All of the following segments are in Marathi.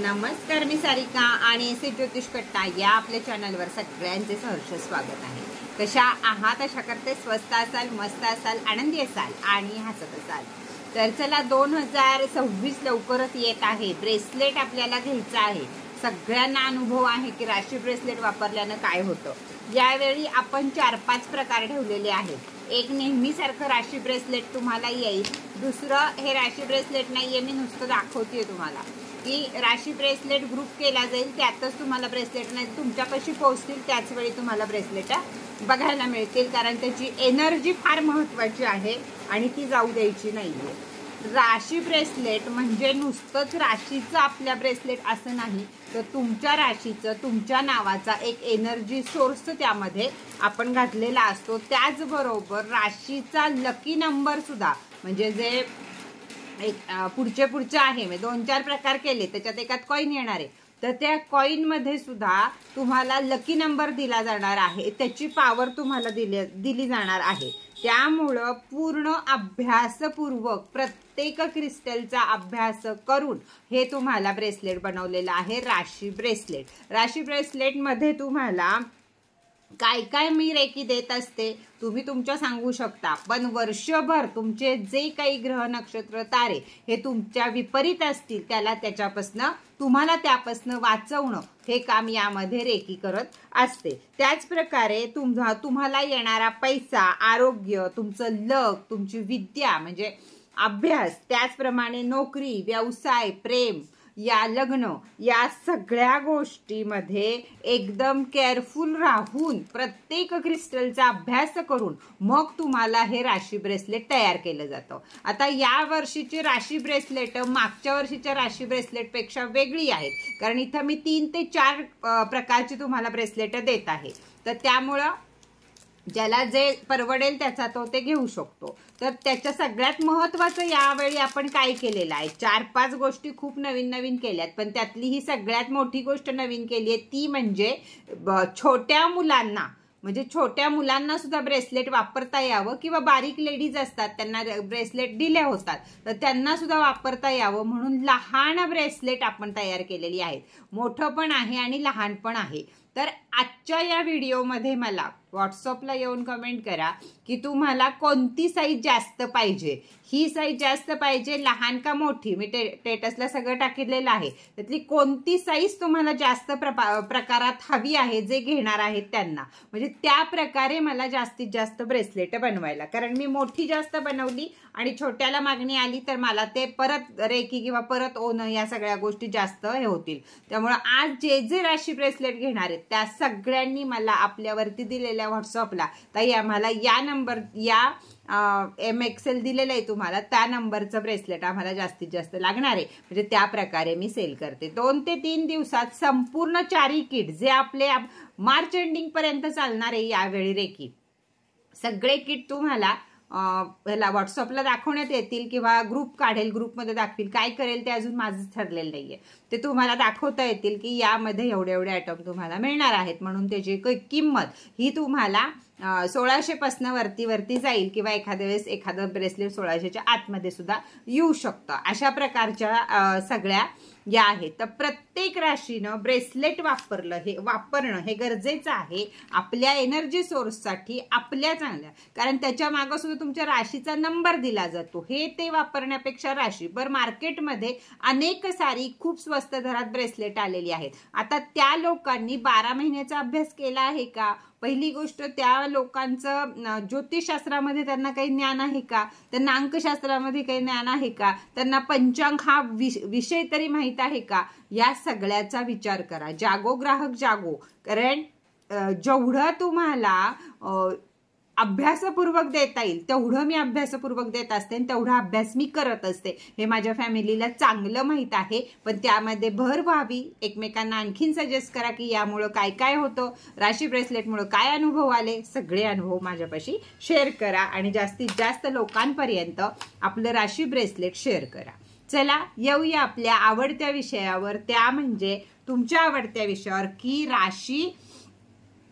नमस्कार, मी सारिका आणि एस ज्योतिष कट्टा या आपल्या चॅनलवर सगळ्यांचे सहर्ष स्वागत आहे। कशा आहात? आशा करते स्वस्त असाल, मस्त असाल, आनंदी असाल आणि हसत असाल। तर चला 2026 लवकरच येत आहे। ब्रेसलेट आपल्याला घ्यायचं आहे। सगळ्यांना अनुभव आहे की राशी ब्रेसलेट वापरल्याने काय होतं। यावेळी आपण 4-5 प्रकार ठेवलेले आहेत। एक नेहमीसारखं राशी ब्रेसलेट तुम्हाला येईल। दुसरं हे राशी ब्रेसलेट नाहीये, मी नुसतं दाखवतेय तुम्हाला की राशी ब्रेसलेट ग्रुप केला जाईल, त्यातच तुम्हाला ब्रेसलेट नाही तुमच्यापाशी पोहोचतील, त्याच वेळी तुम्हाला ब्रेसलेट बघायला मिळतील, कारण त्याची एनर्जी फार महत्त्वाची आहे आणि ती जाऊ द्यायची नाहीये। राशी ब्रेसलेट म्हणजे नुसतंच राशीचं आपल्या ब्रेसलेट असं नाही, तर तुमच्या राशीचं, तुमच्या नावाचा एक एनर्जी सोर्स त्यामध्ये आपण घातलेला असतो। त्याचबरोबर राशीचा लकी नंबर सुद्धा, म्हणजे जे एक पुढचे आहे, मी 2-4 प्रकार केले, त्याच्यात एकात कॉइन येणार आहे, तर त्या कॉइन मध्ये सुद्धा तुम्हाला लकी नंबर दिला जाणार आहे, त्याची पॉवर तुम्हाला दिली जाणार आहे। त्यामुळं पूर्ण अभ्यासपूर्वक प्रत्येक क्रिस्टलचा अभ्यास करून हे तुम्हाला ब्रेसलेट बनवलेलं आहे राशी ब्रेसलेट। राशी ब्रेसलेट मध्ये तुम्हाला काय काय मी रेकी देत असते तुम्ही तुमच्या सांगू शकता, पण वर्षभर तुमचे जे काही ग्रह नक्षत्र तारे हे तुमच्या विपरीत असतील त्याला तुम्हाला त्यापासनं वाचवणं हे काम यामध्ये रेकी करत असते। त्याच प्रकारे तुम्हाला येणारा पैसा, आरोग्य, तुमचं लक, तुमची विद्या म्हणजे अभ्यास, त्याचप्रमाणे नोकरी, व्यवसाय, प्रेम या लग्न, या सगळ्या गोष्टीमध्ये एकदम केअरफुल राहून प्रत्येक क्रिस्टलचा अभ्यास करून मग तुम्हाला हे राशी ब्रेसलेट तयार केलं जातं। आता या वर्षीची राशी ब्रेसलेट मागच्या वर्षीच्या राशी ब्रेसलेट पेक्षा वेगळी आहेत, कारण इथं मी 3 ते 4 प्रकारची तुम्हाला ब्रेसलेट देत आहे। तर त्यामुळं ज्याला जे परवडेल त्याचा तो ते घेऊ शकतो। तर त्याच्या सगळ्यात महत्त्वाचं यावेळी आपण काय केलेलं आहे, 4-5 गोष्टी खूप नवीन केल्यात, पण त्यातली ही सगळ्यात मोठी गोष्ट नवीन केली आहे ती म्हणजे छोट्या मुलांना सुद्धा ब्रेसलेट वापरता यावं, किंवा बारीक लेडीज असतात त्यांना ब्रेसलेट दिले होतात तर त्यांना सुद्धा वापरता यावं म्हणून लहान ब्रेसलेट आपण तयार केलेली आहेत। मोठं पण आहे आणि लहान पण आहे। तर आजच्या या व्हिडिओमध्ये मला व्हॉट्सअपला येऊन कमेंट करा की तुम्हाला कोणती साईज जास्त पाहिजे, ही साईज जास्त पाहिजे लहान का मोठी, मी स्टेटसला सगळं टाकलेलं आहे, त्यातली कोणती साईज तुम्हाला जास्त प्रकारात हवी आहे जे घेणार आहेत त्यांना, म्हणजे त्या प्रकारे मला जास्तीत जास्त ब्रेसलेट बनवायला, कारण मी मोठी जास्त बनवली आणि छोट्याला मागणी आली तर मला ते परत रेकी किंवा परत ओणं या सगळ्या गोष्टी जास्त हे होतील। त्यामुळे आज जे राशी ब्रेसलेट घेणार आहेत त्या सगळ्यांनी मला आपल्यावरती दिलेल्या व्हॉट्सअपला ताई आम्हाला या नंबर, या MXL दिलेलं आहे तुम्हाला, त्या नंबरचं ब्रेसलेट आम्हाला जास्तीत जास्त लागणार आहे, म्हणजे त्या प्रकारे मी सेल करते। 2 ते 3 दिवसात संपूर्ण 4 किट जे आपले मार्च एंडिंग पर्यंत चालणार आहे यावेळी रेकी, सगळे किट तुम्हाला ह्याला व्हॉट्सअपला दाखवण्यात येतील किंवा ग्रुप काढेल, ग्रुपमध्ये दाखवील, काय करेल ते अजून माझं ठरलेलं नाहीये, ते तुम्हाला दाखवता येतील की यामध्ये एवढे आयटम तुम्हाला मिळणार आहेत, म्हणून त्याची किंमत ही तुम्हाला 1600 पासून वरती जाईल, किंवा एखाद्या वेळेस एखादं ब्रेसलेट 1600च्या आतमध्ये सुद्धा येऊ शकतं। अशा प्रकारच्या सगळ्या या आहेत। तर प्रत्येक राशीनं ब्रेसलेट वापरणं हे गरजेचं आहे आपल्या एनर्जी सोर्ससाठी, आपल्या चांगल्या, कारण त्याच्या मागं सुद्धा तुमच्या राशीचा नंबर दिला जातो। हे ते वापरण्यापेक्षा राशी मार्केटमध्ये अनेक सारी खूप स्वस्त दरात ब्रेसलेट आलेली आहेत। आता त्या लोकांनी 12 महिन्याचा अभ्यास केला आहे का? पहिली गोष्ट, त्या लोकांचं ज्योतिषशास्त्रामध्ये त्यांना काही ज्ञान आहे का? त्यांना अंकशास्त्रामध्ये काही ज्ञान आहे का? त्यांना पंचांग हा विषय तरी माहित आहे का? या सगळ्याचा विचार करा। जागो ग्राहक जागो, कारण जेवढं तुम्हाला अभ्यासपूर्वक देता येईल तेवढं मी अभ्यासपूर्वक देत असते आणि तेवढा अभ्यास मी करत असते, हे माझ्या फॅमिलीला चांगलं माहित आहे, पण त्यामध्ये भर व्हावी, एकमेकांना आणखीन सजेस्ट करा की यामुळं काय काय होतं, राशी ब्रेसलेटमुळं काय अनुभव आले, सगळे अनुभव माझ्यापाशी शेअर करा आणि जास्तीत जास्त लोकांपर्यंत आपलं राशी ब्रेसलेट शेअर करा। चला येऊया आपल्या आवडत्या विषयावर, त्या म्हणजे तुमच्या आवडत्या विषयावर की राशी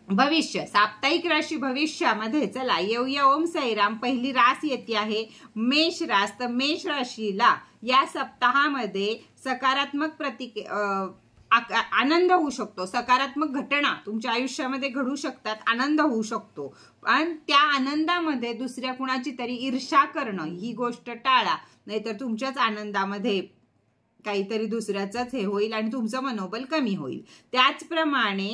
भविष्य, साप्ताहिक राशी भविष्यामध्ये। चला येऊया। ओम साईराम। पहिली रास येते आहे मेष रास, तर मेष राशीला या सप्ताहामध्ये सकारात्मक आनंद होऊ शकतो, सकारात्मक घटना तुमच्या आयुष्यामध्ये घडू शकतात, आनंद होऊ शकतो. आणि त्या आनंदामध्ये दुसऱ्या कुणाची तरी ईर्ष्या करणं ही गोष्ट टाळा, नाहीतर तुमच्याच आनंदामध्ये काहीतरी दुसऱ्याचंच हे होईल आणि तुमचं मनोबल कमी होईल. त्याचप्रमाणे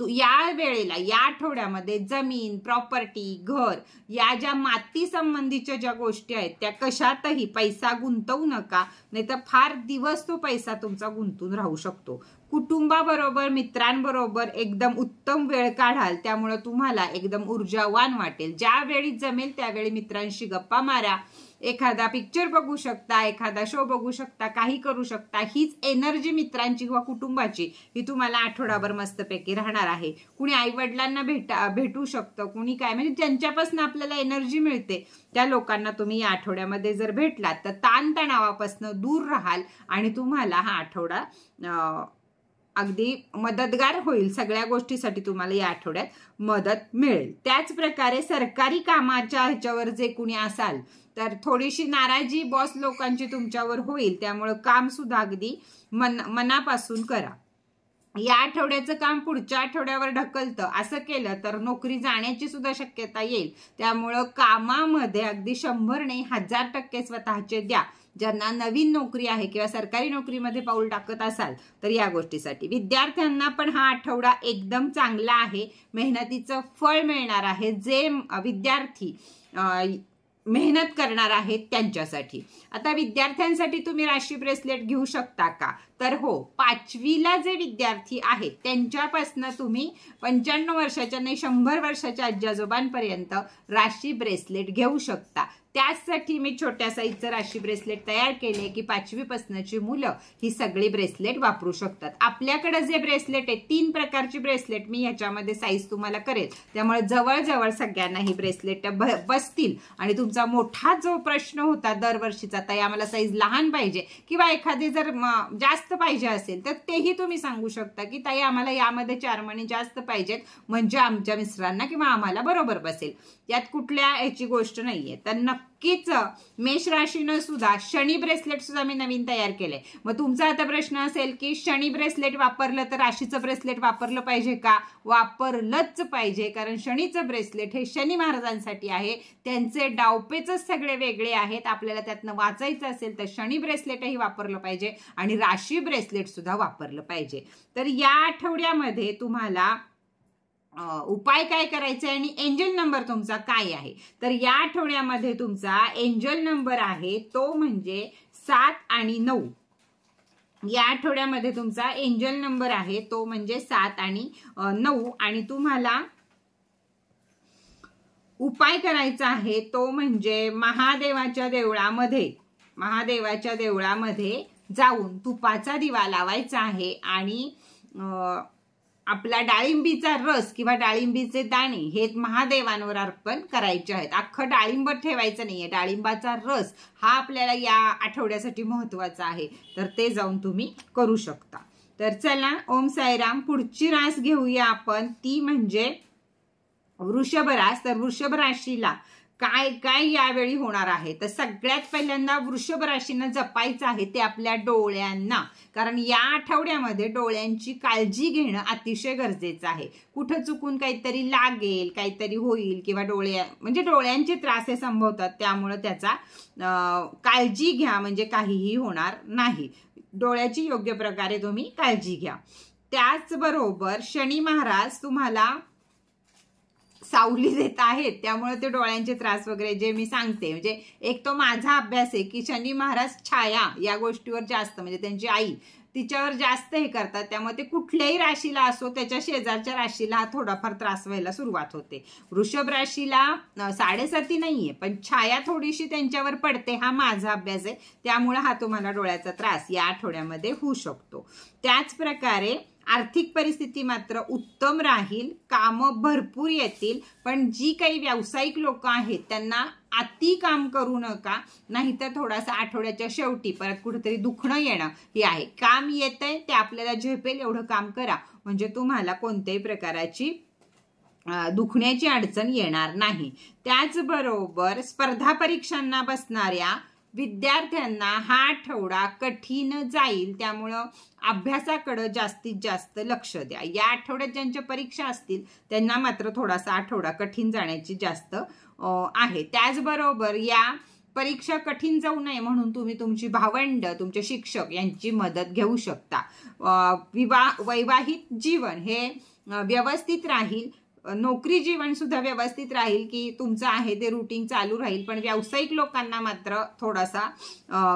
या वेळेला, या आठवड्यामध्ये जमीन, प्रॉपर्टी, घर या ज्या माती संबंधीच्या ज्या गोष्टी आहेत त्या कशातही पैसा गुंतवू नका, नाहीतर फार दिवस तो पैसा तुमचा गुंतून राहू शकतो. कुटुंबाबरोबर, मित्रांबरोबर एकदम उत्तम वेळ काढाल, त्यामुळे तुम्हाला एकदम ऊर्जावान वाटेल. ज्यावेळी जमेल त्यावेळी मित्रांशी गप्पा मारा, एखादा पिक्चर बघू शकता, एखादा शो बघू शकता, काही करू शकता. हीच एनर्जी मित्रांची किंवा कुटुंबाची ही तुम्हाला आठवडाभर मस्तपैकी राहणार आहे. कुणी आई वडिलांना भेटू शकतं, कुणी काय, म्हणजे ज्यांच्यापासून आपल्याला एनर्जी मिळते त्या लोकांना तुम्ही या आठवड्यामध्ये जर भेटलात तर ताणतणावापासून दूर राहाल आणि तुम्हाला हा आठवडा अगदी मदतगार होईल. सगळ्या गोष्टीसाठी तुम्हाला या आठवड्यात मदत मिळेल. त्याच प्रकारे सरकारी कामाच्या ह्याच्यावर जे कुणी असाल तर थोडीशी नाराजी बॉस लोकांची तुमच्यावर होईल, त्यामुळे काम सुद्धा अगदी मनापासून करा. या आठवड्याचं काम पुढच्या आठवड्यावर ढकलतं असं केलं तर नोकरी जाण्याची सुद्धा शक्यता येईल. त्यामुळं कामामध्ये अगदी 100 नाही 1000% स्वतःचे द्या. ज्यांना नवीन नोकरी आहे किंवा सरकारी नोकरीमध्ये पाऊल टाकत असाल तर या गोष्टीसाठी. विद्यार्थ्यांना पण हा आठवडा एकदम चांगला आहे, मेहनतीचं फळ मिळणार आहे. जे विद्यार्थी मेहनत करणार आहेत त्यांच्यासाठी. आता विद्यार्थ्यांसाठी तुम्ही राशी ब्रेसलेट घेऊ शकता का, तर हो, 5वीला जे विद्यार्थी आहेत त्यांच्यापासून तुम्ही 95 वर्षाच्या नाही 100 वर्षाच्या आजी आजोबांपर्यंत राशी ब्रेसलेट घेऊ शकता. त्यासाठी मी छोट्या साईजचं राशी ब्रेसलेट तयार केले की 5वी पासूनची मुलं ही सगळी ब्रेसलेट वापरू शकतात. आपल्याकडे जे ब्रेसलेट आहे 3 प्रकारची ब्रेसलेट मी ह्याच्यामध्ये साईज तुम्हाला करेल, त्यामुळे जवळजवळ सगळ्यांना ही ब्रेसलेट बसतील. आणि तुमचा मोठा जो प्रश्न होता दरवर्षीचा, ताई आम्हाला साईज लहान पाहिजे किंवा एखादी जर जास्त पाहिजे असेल तर तेही तुम्ही सांगू शकता की ताई आम्हाला यामध्ये 4 मणी जास्त पाहिजेत, म्हणजे आमच्या मिस्टरांना किंवा आम्हाला बरोबर बसेल. यात कुठल्या ह्याची गोष्ट नाहीये. तर नक्कीच मेष राशीनं सुद्धा शनी ब्रेसलेट सुद्धा मी नवीन तयार केलंय. मग तुमचा आता प्रश्न असेल की शनी ब्रेसलेट वापरलं तर राशीचं ब्रेसलेट वापरलं पाहिजे का? वापरलंच पाहिजे, कारण शनीचं ब्रेसलेट हे शनी महाराजांसाठी आहे. त्यांचे डावपेचच सगळे वेगळे आहेत. आपल्याला त्यातनं वाचायचं असेल तर शनी ब्रेसलेटही वापरलं पाहिजे आणि राशी ब्रेसलेट सुद्धा वापरलं पाहिजे. तर या आठवड्यामध्ये तुम्हाला उपाय काय करायचा आहे आणि एंजल नंबर तुमचा काय आहे, तर या आठवड्यामध्ये तुमचा एंजल नंबर आहे तो म्हणजे 7 आणि 9. या आठवड्यामध्ये तुमचा एंजल नंबर आहे तो म्हणजे 7 आणि 9. आणि तुम्हाला उपाय करायचा आहे तो म्हणजे महादेवाच्या देवळामध्ये जाऊन तुपाचा दिवा लावायचा आहे आणि आपला डाळिंबीचा रस किंवा डाळिंबीचे दाणे हे महादेवांवर अर्पण करायचे आहेत. अख्खं डाळिंब ठेवायचं नाहीये, डाळिंबाचा रस हा आपल्याला या आठवड्यासाठी महत्वाचा आहे, तर ते जाऊन तुम्ही करू शकता. तर चला, ओम साईराम. पुढची रास घेऊया आपण, ती म्हणजे वृषभ रास. तर वृषभ राशीला काय काय यावेळी होणार आहे, तर सगळ्यात पहिल्यांदा वृषभ राशीनं जपायचं आहे ते आपल्या डोळ्यांना, कारण या आठवड्यामध्ये डोळ्यांची काळजी घेणं अतिशय गरजेचं आहे. कुठं चुकून काहीतरी लागेल, काहीतरी होईल किंवा डोळ्यांचे त्रास हे संभवतात, त्यामुळे त्याचा काळजी घ्या, म्हणजे काहीही होणार नाही. डोळ्याची योग्य प्रकारे तुम्ही काळजी घ्या. त्याचबरोबर शनी महाराज तुम्हाला सावली देत आहेत, त्यामुळे ते डोळ्यांचे त्रास वगैरे जे मी सांगते, म्हणजे एक तो माझा अभ्यास आहे की शनी महाराज छाया या गोष्टीवर जास्त, म्हणजे त्यांची आई तिच्यावर जास्त हे करतात, त्यामुळे ते कुठल्याही राशीला असो त्याच्या शेजारच्या राशीला थोडाफार त्रास व्हायला सुरुवात होते. वृषभ राशीला 7.5 नाहीये, पण छाया थोडीशी त्यांच्यावर पडते, हा माझा अभ्यास आहे. त्यामुळे हा तुम्हाला डोळ्याचा त्रास या आठवड्यामध्ये होऊ शकतो. त्याच प्रकारे आर्थिक परिस्थिती मात्र उत्तम राहील, कामं भरपूर येतील, पण जी काही व्यावसायिक लोक आहेत त्यांना अति काम करू नका, नाहीतर थोडासा आठवड्याच्या शेवटी परत कुठेतरी दुखणं येणं हे आहे. काम येतंय ते आपल्याला झेपेल एवढं काम करा, म्हणजे तुम्हाला कोणत्याही प्रकाराची दुखण्याची अडचण येणार नाही. त्याचबरोबर स्पर्धा परीक्षांना बसणाऱ्या विद्यार्थ्यांना हा आठवडा कठीण जाईल, त्यामुळं अभ्यासाकडे जास्तीत जास्त लक्ष द्या. या आठवड्यात ज्यांच्या परीक्षा असतील त्यांना मात्र थोडासा आठवडा कठीण जाण्याची जास्त आहे. त्याचबरोबर या परीक्षा कठीण जाऊ नये म्हणून तुम्ही तुमची भावंड, तुमचे शिक्षक यांची मदत घेऊ शकता. वैवाहिक जीवन हे व्यवस्थित राहील, नोकरी जीवन सुद्धा व्यवस्थित राहील की तुमचं आहे ते रुटीन चालू राहील. पण व्यावसायिक लोकांना मात्र थोडासा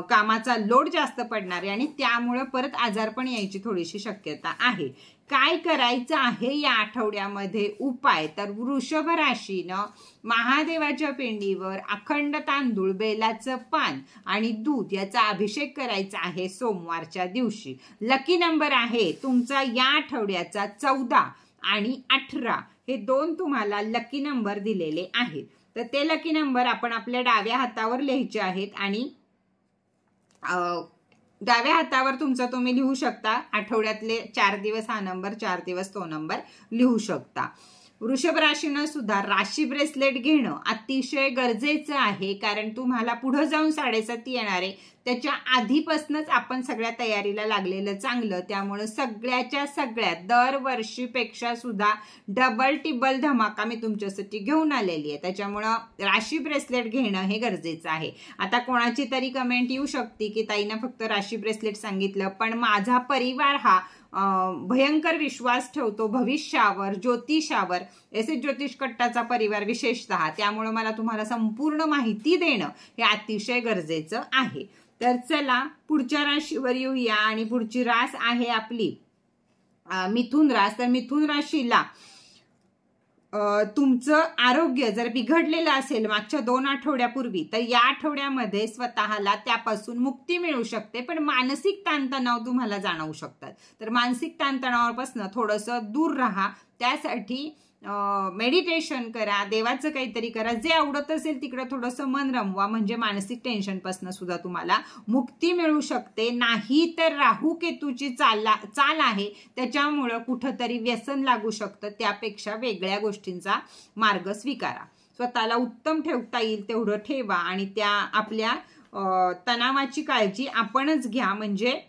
कामाचा लोड जास्त पडणार आहे आणि त्यामुळे परत आजारपण यायची थोडीशी शक्यता आहे. काय करायचं आहे या आठवड्यामध्ये उपाय, तर वृषभ राशीनं महादेवाच्या पिंडीवर अखंड तांदूळ, बेलाचं पान आणि दूध याचा अभिषेक करायचा आहे सोमवारच्या दिवशी. लकी नंबर आहे तुमचा या आठवड्याचा 14 आणि 18 हे 2 तुम्हाला लकी नंबर दिलेले आहेत. तर ते लकी नंबर आपण आपल्या डाव्या हातावर लिहायचे आहेत आणि डाव्या हातावर तुमचा तुम्ही लिहू शकता. आठवड्यातले 4 दिवस हा नंबर, 4 दिवस तो नंबर लिहू शकता. वृषभ राशीनं सुद्धा राशी ब्रेसलेट घेणं अतिशय गरजेचं आहे, कारण तुम्हाला पुढे जाऊन 7.5 येणार आहे. त्याच्या आधीपासूनच आपण सगळ्या तयारीला लागलेलं चांगलं. त्यामुळे सगळ्याच्या सगळ्यात दरवर्षीपेक्षा सुद्धा डबल टिबल धमाका मी तुमच्यासाठी घेऊन आलेली आहे. त्याच्यामुळं राशी ब्रेसलेट घेणं हे गरजेचं आहे. आता कोणाची तरी कमेंट येऊ शकते की ताईनं फक्त राशी ब्रेसलेट सांगितलं, पण माझा परिवार हा भयंकर विश्वास ठेवतो भविष्यावर, ज्योतिषावर, एस ज्योतिष कट्टाचा परिवार विशेषतः. त्यामुळे मला तुम्हाला संपूर्ण माहिती देणं हे अतिशय गरजेचं आहे. तर चला पुढच्या राशीवर येऊया आणि पुढची रास आहे आपली मिथुन रास. तर मिथुन राशीला तुमचं आरोग्य जर बिघडलेलं असेल मागच्या 2 आठवड्यापूर्वी, तर या आठवड्यामध्ये स्वतःला त्यापासून मुक्ती मिळू शकते. पण मानसिक ताणतणाव तुम्हाला जाणवू शकतात. तर मानसिक ताणतणावापासून थोडंसं दूर राहा. त्यासाठी मेडिटेशन करा, देवाचं काहीतरी करा, जे आवडत असेल तिकडे थोडंसं मन रमवा, म्हणजे मानसिक टेन्शनपासून सुद्धा तुम्हाला मुक्ती मिळू शकते. नाही तर राहू केतूची चाल आहे, त्याच्यामुळं कुठंतरी व्यसन लागू शकतं. त्यापेक्षा वेगळ्या गोष्टींचा मार्ग स्वीकारा. स्वतःला उत्तम ठेवता येईल तेवढं ठेवा आणि त्या आपल्या तणावाची काळजी आपणच घ्या. म्हणजे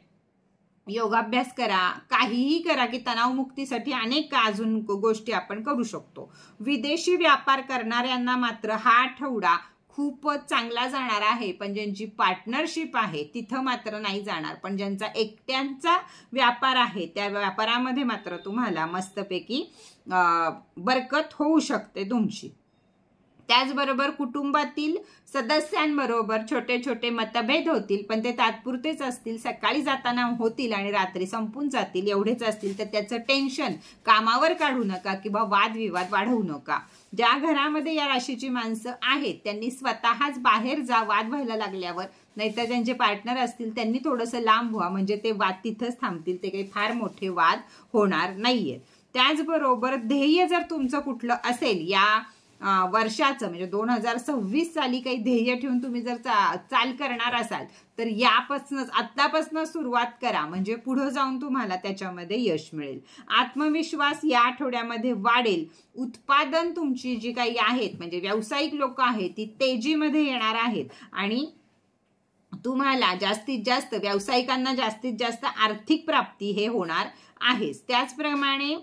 योगाभ्यास करा, काहीही करा की तणावमुक्तीसाठी अनेक अजून गोष्टी आपण करू शकतो. विदेशी व्यापार करणाऱ्यांना मात्र हा आठवडा खूपच चांगला जाणार आहे. पण ज्यांची पार्टनरशिप आहे तिथं मात्र नाही जाणार. पण ज्यांचा एकट्यांचा व्यापार आहे त्या व्यापारामध्ये मात्र तुम्हाला मस्तपैकी बरकत होऊ शकते तुमची. त्याचबरोबर कुटुंबातील सदस्यांबरोबर छोटे छोटे मतभेद होतील, पण ते तात्पुरतेच असतील. सकाळी जाताना होतील आणि रात्री संपून जातील, एवढेच असतील. तर त्याचं टेन्शन कामावर काढू नका किंवा वादविवाद वाढवू नका. ज्या घरामध्ये या राशीची माणसं आहेत त्यांनी स्वतःच बाहेर जा वाद व्हायला लागल्यावर, नाहीतर त्यांचे पार्टनर असतील त्यांनी थोडंसं लांब व्हा, म्हणजे ते वाद तिथंच थांबतील. ते काही फार मोठे वाद होणार नाहीये. त्याचबरोबर ध्येय जर तुमचं कुठलं असेल या वर्षाचं, म्हणजे 2026 साली काही ध्येय ठेवून तुम्ही जर चाल करणार असाल तर यापासूनच आत्तापासून सुरुवात करा, म्हणजे पुढे जाऊन तुम्हाला त्याच्यामध्ये यश मिळेल. आत्मविश्वास या आठवड्यामध्ये वाढेल. उत्पादन तुमची जी काही आहेत म्हणजे व्यावसायिक लोक आहेत ती तेजीमध्ये येणार आहेत आणि तुम्हाला जास्तीत जास्त व्यावसायिकांना जास्तीत जास्त आर्थिक प्राप्ती हे होणार आहे. त्याचप्रमाणे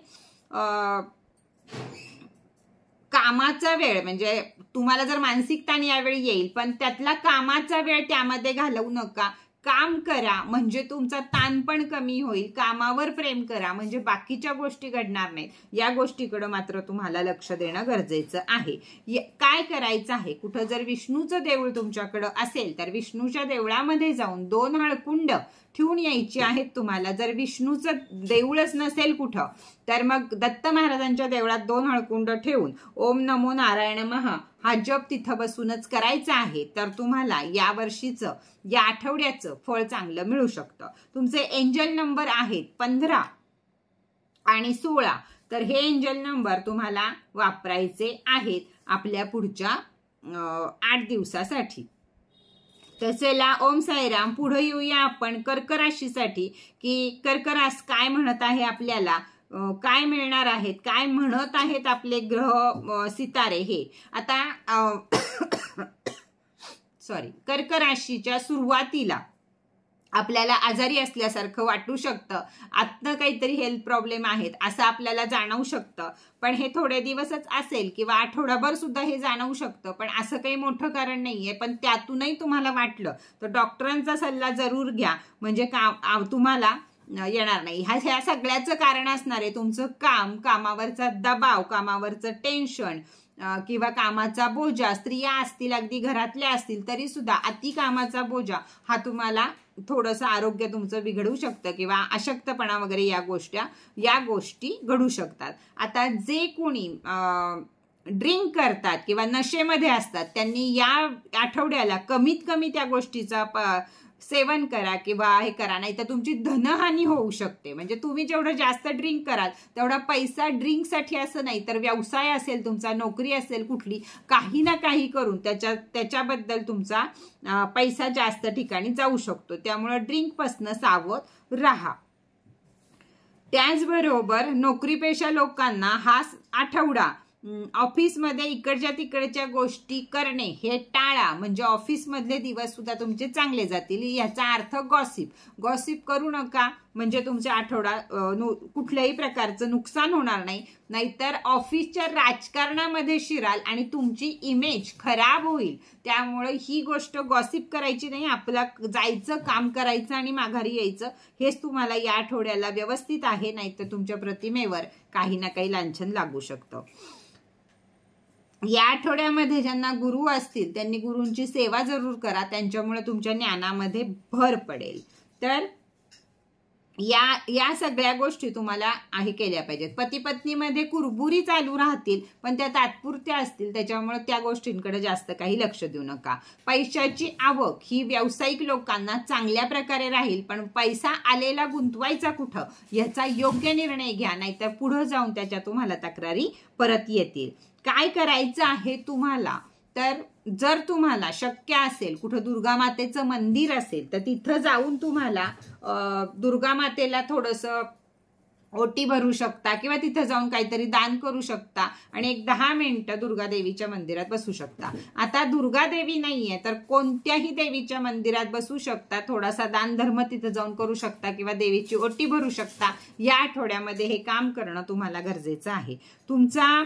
कामाचा वेळ, म्हणजे तुम्हाला जर मानसिक ताण यावेळी येईल, पण त्यातला कामाचा वेळ त्यामध्ये घालवू नका. काम करा म्हणजे तुमचा ताण पण कमी होईल. कामावर प्रेम करा म्हणजे बाकीच्या गोष्टी घडणार नाहीत. या गोष्टीकडे मात्र तुम्हाला लक्ष देणं गरजेचं आहे. काय करायचं आहे, कुठं जर विष्णूचं देऊळ तुमच्याकडं असेल तर विष्णूच्या देवळामध्ये जाऊन 2 हळकुंड ठेवून यायची आहेत तुम्हाला. जर विष्णूचं देऊळच नसेल कुठं तर मग दत्त महाराजांच्या देवळात 2 हळकुंड ठेवून ओम नमो नारायण महा हा जप तिथं बसूनच करायचा आहे. तर तुम्हाला या वर्षीचं या आठवड्याचं फळ चांगलं मिळू शकतं. तुमचे एंजल नंबर आहेत 15 आणि 16. तर हे एंजल नंबर तुम्हाला वापरायचे आहेत आपल्या पुढच्या 8 दिवसासाठी. तर चला ओम साईराम. पुढे येऊया आपण कर्क राशीसाठी की कर्क रास काय म्हणत आहे आपल्याला, काय मिळणार आहेत, काय म्हणत आहेत आपले ग्रह सितारे हे. आता कर्क राशीच्या सुरुवातीला आपल्याला आजारी असल्यासारखं वाटू शकतं, आतनं काहीतरी हेल्थ प्रॉब्लेम आहेत असं आपल्याला जाणवू शकतं. पण हे थोडे दिवसच असेल किंवा आठवडाभर सुद्धा हे जाणवू शकतं, पण असं काही मोठं कारण नाहीये. पण त्यातूनही तुम्हाला वाटलं तर डॉक्टरांचा सल्ला जरूर घ्या, म्हणजे तुम्हाला येणार नाही. ह्या सगळ्याचं कारण असणार आहे तुमचं काम, कामावरचा दबाव, कामावरचं टेन्शन किंवा कामाचा बोजा. स्त्रिया असतील, अगदी घरातल्या असतील तरी सुद्धा अति कामाचा बोजा हा तुम्हाला थोडंसं आरोग्य तुमचं बिघडू शकतं किंवा अशक्तपणा वगैरे या गोष्टी घडू शकतात. आता जे कोणी ड्रिंक करतात किंवा नशेमध्ये असतात त्यांनी या आठवड्याला कमीत कमी त्या गोष्टीचा सेवन करा किंवा हे करा, नाही तर तुमची धनहानी होऊ शकते. म्हणजे तुम्ही जेवढं जास्त ड्रिंक कराल तेवढा पैसा ड्रिंकसाठी असं नाही, तर व्यवसाय असेल तुमचा, नोकरी असेल कुठली, काही ना काही करून त्याच्याबद्दल तुमचा पैसा जास्त ठिकाणी जाऊ शकतो. त्यामुळे ड्रिंकपासून सावध राहा. त्याचबरोबर नोकरीपेशा लोकांना हा आठवडा ऑफिसमध्ये इकडच्या तिकडच्या गोष्टी करणे हे टाळा, म्हणजे ऑफिसमधले दिवस सुद्धा तुमचे चांगले जातील. याचा अर्थ गॉसिप करू नका, म्हणजे तुमचा आठवडा कुठल्याही प्रकारचं नुकसान होणार नाही. नाहीतर ऑफिसच्या राजकारणामध्ये शिराल आणि तुमची इमेज खराब होईल. त्यामुळे ही गोष्ट गॉसिप करायची नाही, आपलं जायचं, काम करायचं आणि माघारी यायचं. हेच तुम्हाला या आठवड्याला व्यवस्थित आहे, नाहीतर तुमच्या प्रतिमेवर काही ना काही लांछन लागू शकतं. या आठवड्यामध्ये ज्यांना गुरु असतील त्यांनी गुरूंची सेवा जरूर करा, त्यांच्यामुळे तुमच्या ज्ञानामध्ये भर पडेल. तर या सगळ्या गोष्टी तुम्हाला केल्या पाहिजेत. पती पत्नीमध्ये कुरबुरी चालू राहतील, पण त्या तात्पुरत्या असतील, त्याच्यामुळे त्या गोष्टींकडे जास्त काही लक्ष देऊ नका. पैशाची आवक ही व्यावसायिक लोकांना चांगल्या प्रकारे राहील, पण पैसा आलेला गुंतवायचा कुठं याचा योग्य निर्णय घ्या, नाहीतर पुढे जाऊन त्याच्या तुम्हाला तक्रारी परत येतील. काय करायचं आहे तुम्हाला, तर जर तुम्हाला शक्य असेल कुठं दुर्गा मातेचं मंदिर असेल तर तिथं जाऊन तुम्हाला दुर्गा मातेला थोडंसं ओटी भरू शकता किंवा तिथं जाऊन काहीतरी दान करू शकता आणि एक 10 मिनिटं दुर्गा देवीच्या मंदिरात बसू शकता. आता दुर्गा देवी नाहीये तर कोणत्याही देवीच्या मंदिरात बसू शकता, थोडासा दान धर्म तिथं जाऊन करू शकता किंवा देवीची ओटी भरू शकता. या आठवड्यामध्ये हे काम करणं तुम्हाला गरजेचं आहे. तुमचा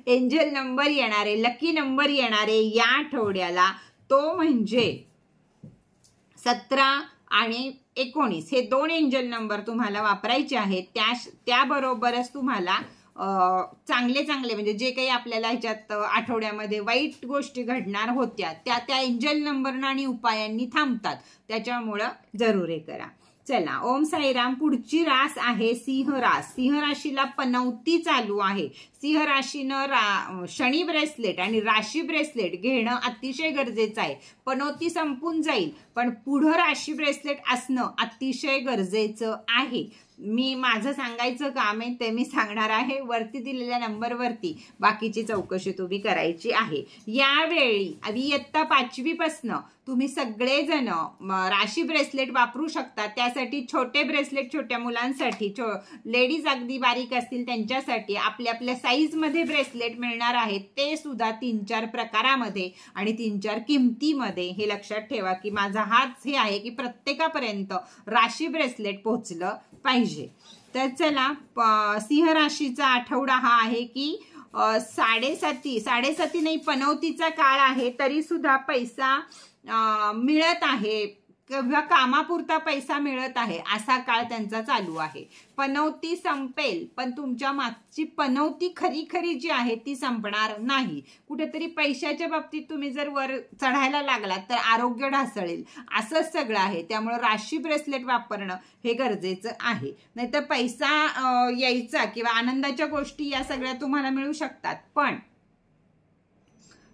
एंजल नंबर येणारे, लकी नंबर येणारे या आठवड्याला तो म्हणजे 17 आणि 19 हे 2 एंजल नंबर तुम्हाला वापरायचे आहेत. त्याबरोबरच तुम्हाला चांगले म्हणजे जे काही आपल्याला ह्याच्यात आठवड्यामध्ये वाईट गोष्टी घडणार होत्या त्या एंजल नंबरना आणि उपायांनी थांबतात. त्याच्यामुळं जरूर हे करा. चला, ओम साईराम. पुढची रास आहे सिंह रास. सिंह राशीला पनौती चालू आहे. सिंह राशीनं शनी ब्रेसलेट आणि राशी ब्रेसलेट घेणं अतिशय गरजेचं आहे. पनौती संपून जाईल, पण पुढं राशी ब्रेसलेट असणं अतिशय गरजेचं आहे. माझं सांगायचं काम आहे ते मी सांगणार आहे. वरती दिलेल्या नंबरवरती बाकीची चौकशी तुम्ही करायची आहे. यावेळी इयत्ता 5वी पासून तुम्ही सगळेजण राशी ब्रेसलेट वापरू शकता. त्यासाठी छोटे ब्रेसलेट छोट्या मुलांसाठी, लेडीज अगदी बारीक असतील त्यांच्यासाठी आपल्या साईज मध्ये ब्रेसलेट मिळणार आहेत. ते सुद्धा 3-4 प्रकारामध्ये आणि 3-4 किमतीमध्ये. हे लक्षात ठेवा की माझा हाच हे आहे की प्रत्येकापर्यंत राशी ब्रेसलेट पोहोचलं पाहिजे. तर चला, सिंह राशीचा आठवडा हा आहे की 7.5 नाही, पनौतीचा काळ आहे, तरी सुद्धा पैसा मिळत आहे किंवा कामापुरता पैसा मिळत आहे असा काळ त्यांचा चालू आहे. पनौती संपेल, पण तुमच्या मागची पनौती खरी जी आहे ती संपणार नाही. कुठेतरी पैशाच्या बाबतीत तुम्ही जर वर चढायला लागलात तर आरोग्य ढासळेल, असंच सगळं आहे. त्यामुळे राशी ब्रेसलेट वापरणं हे गरजेचं आहे. नाहीतर पैसा यायचा किंवा आनंदाच्या गोष्टी या सगळ्या तुम्हाला मिळू शकतात, पण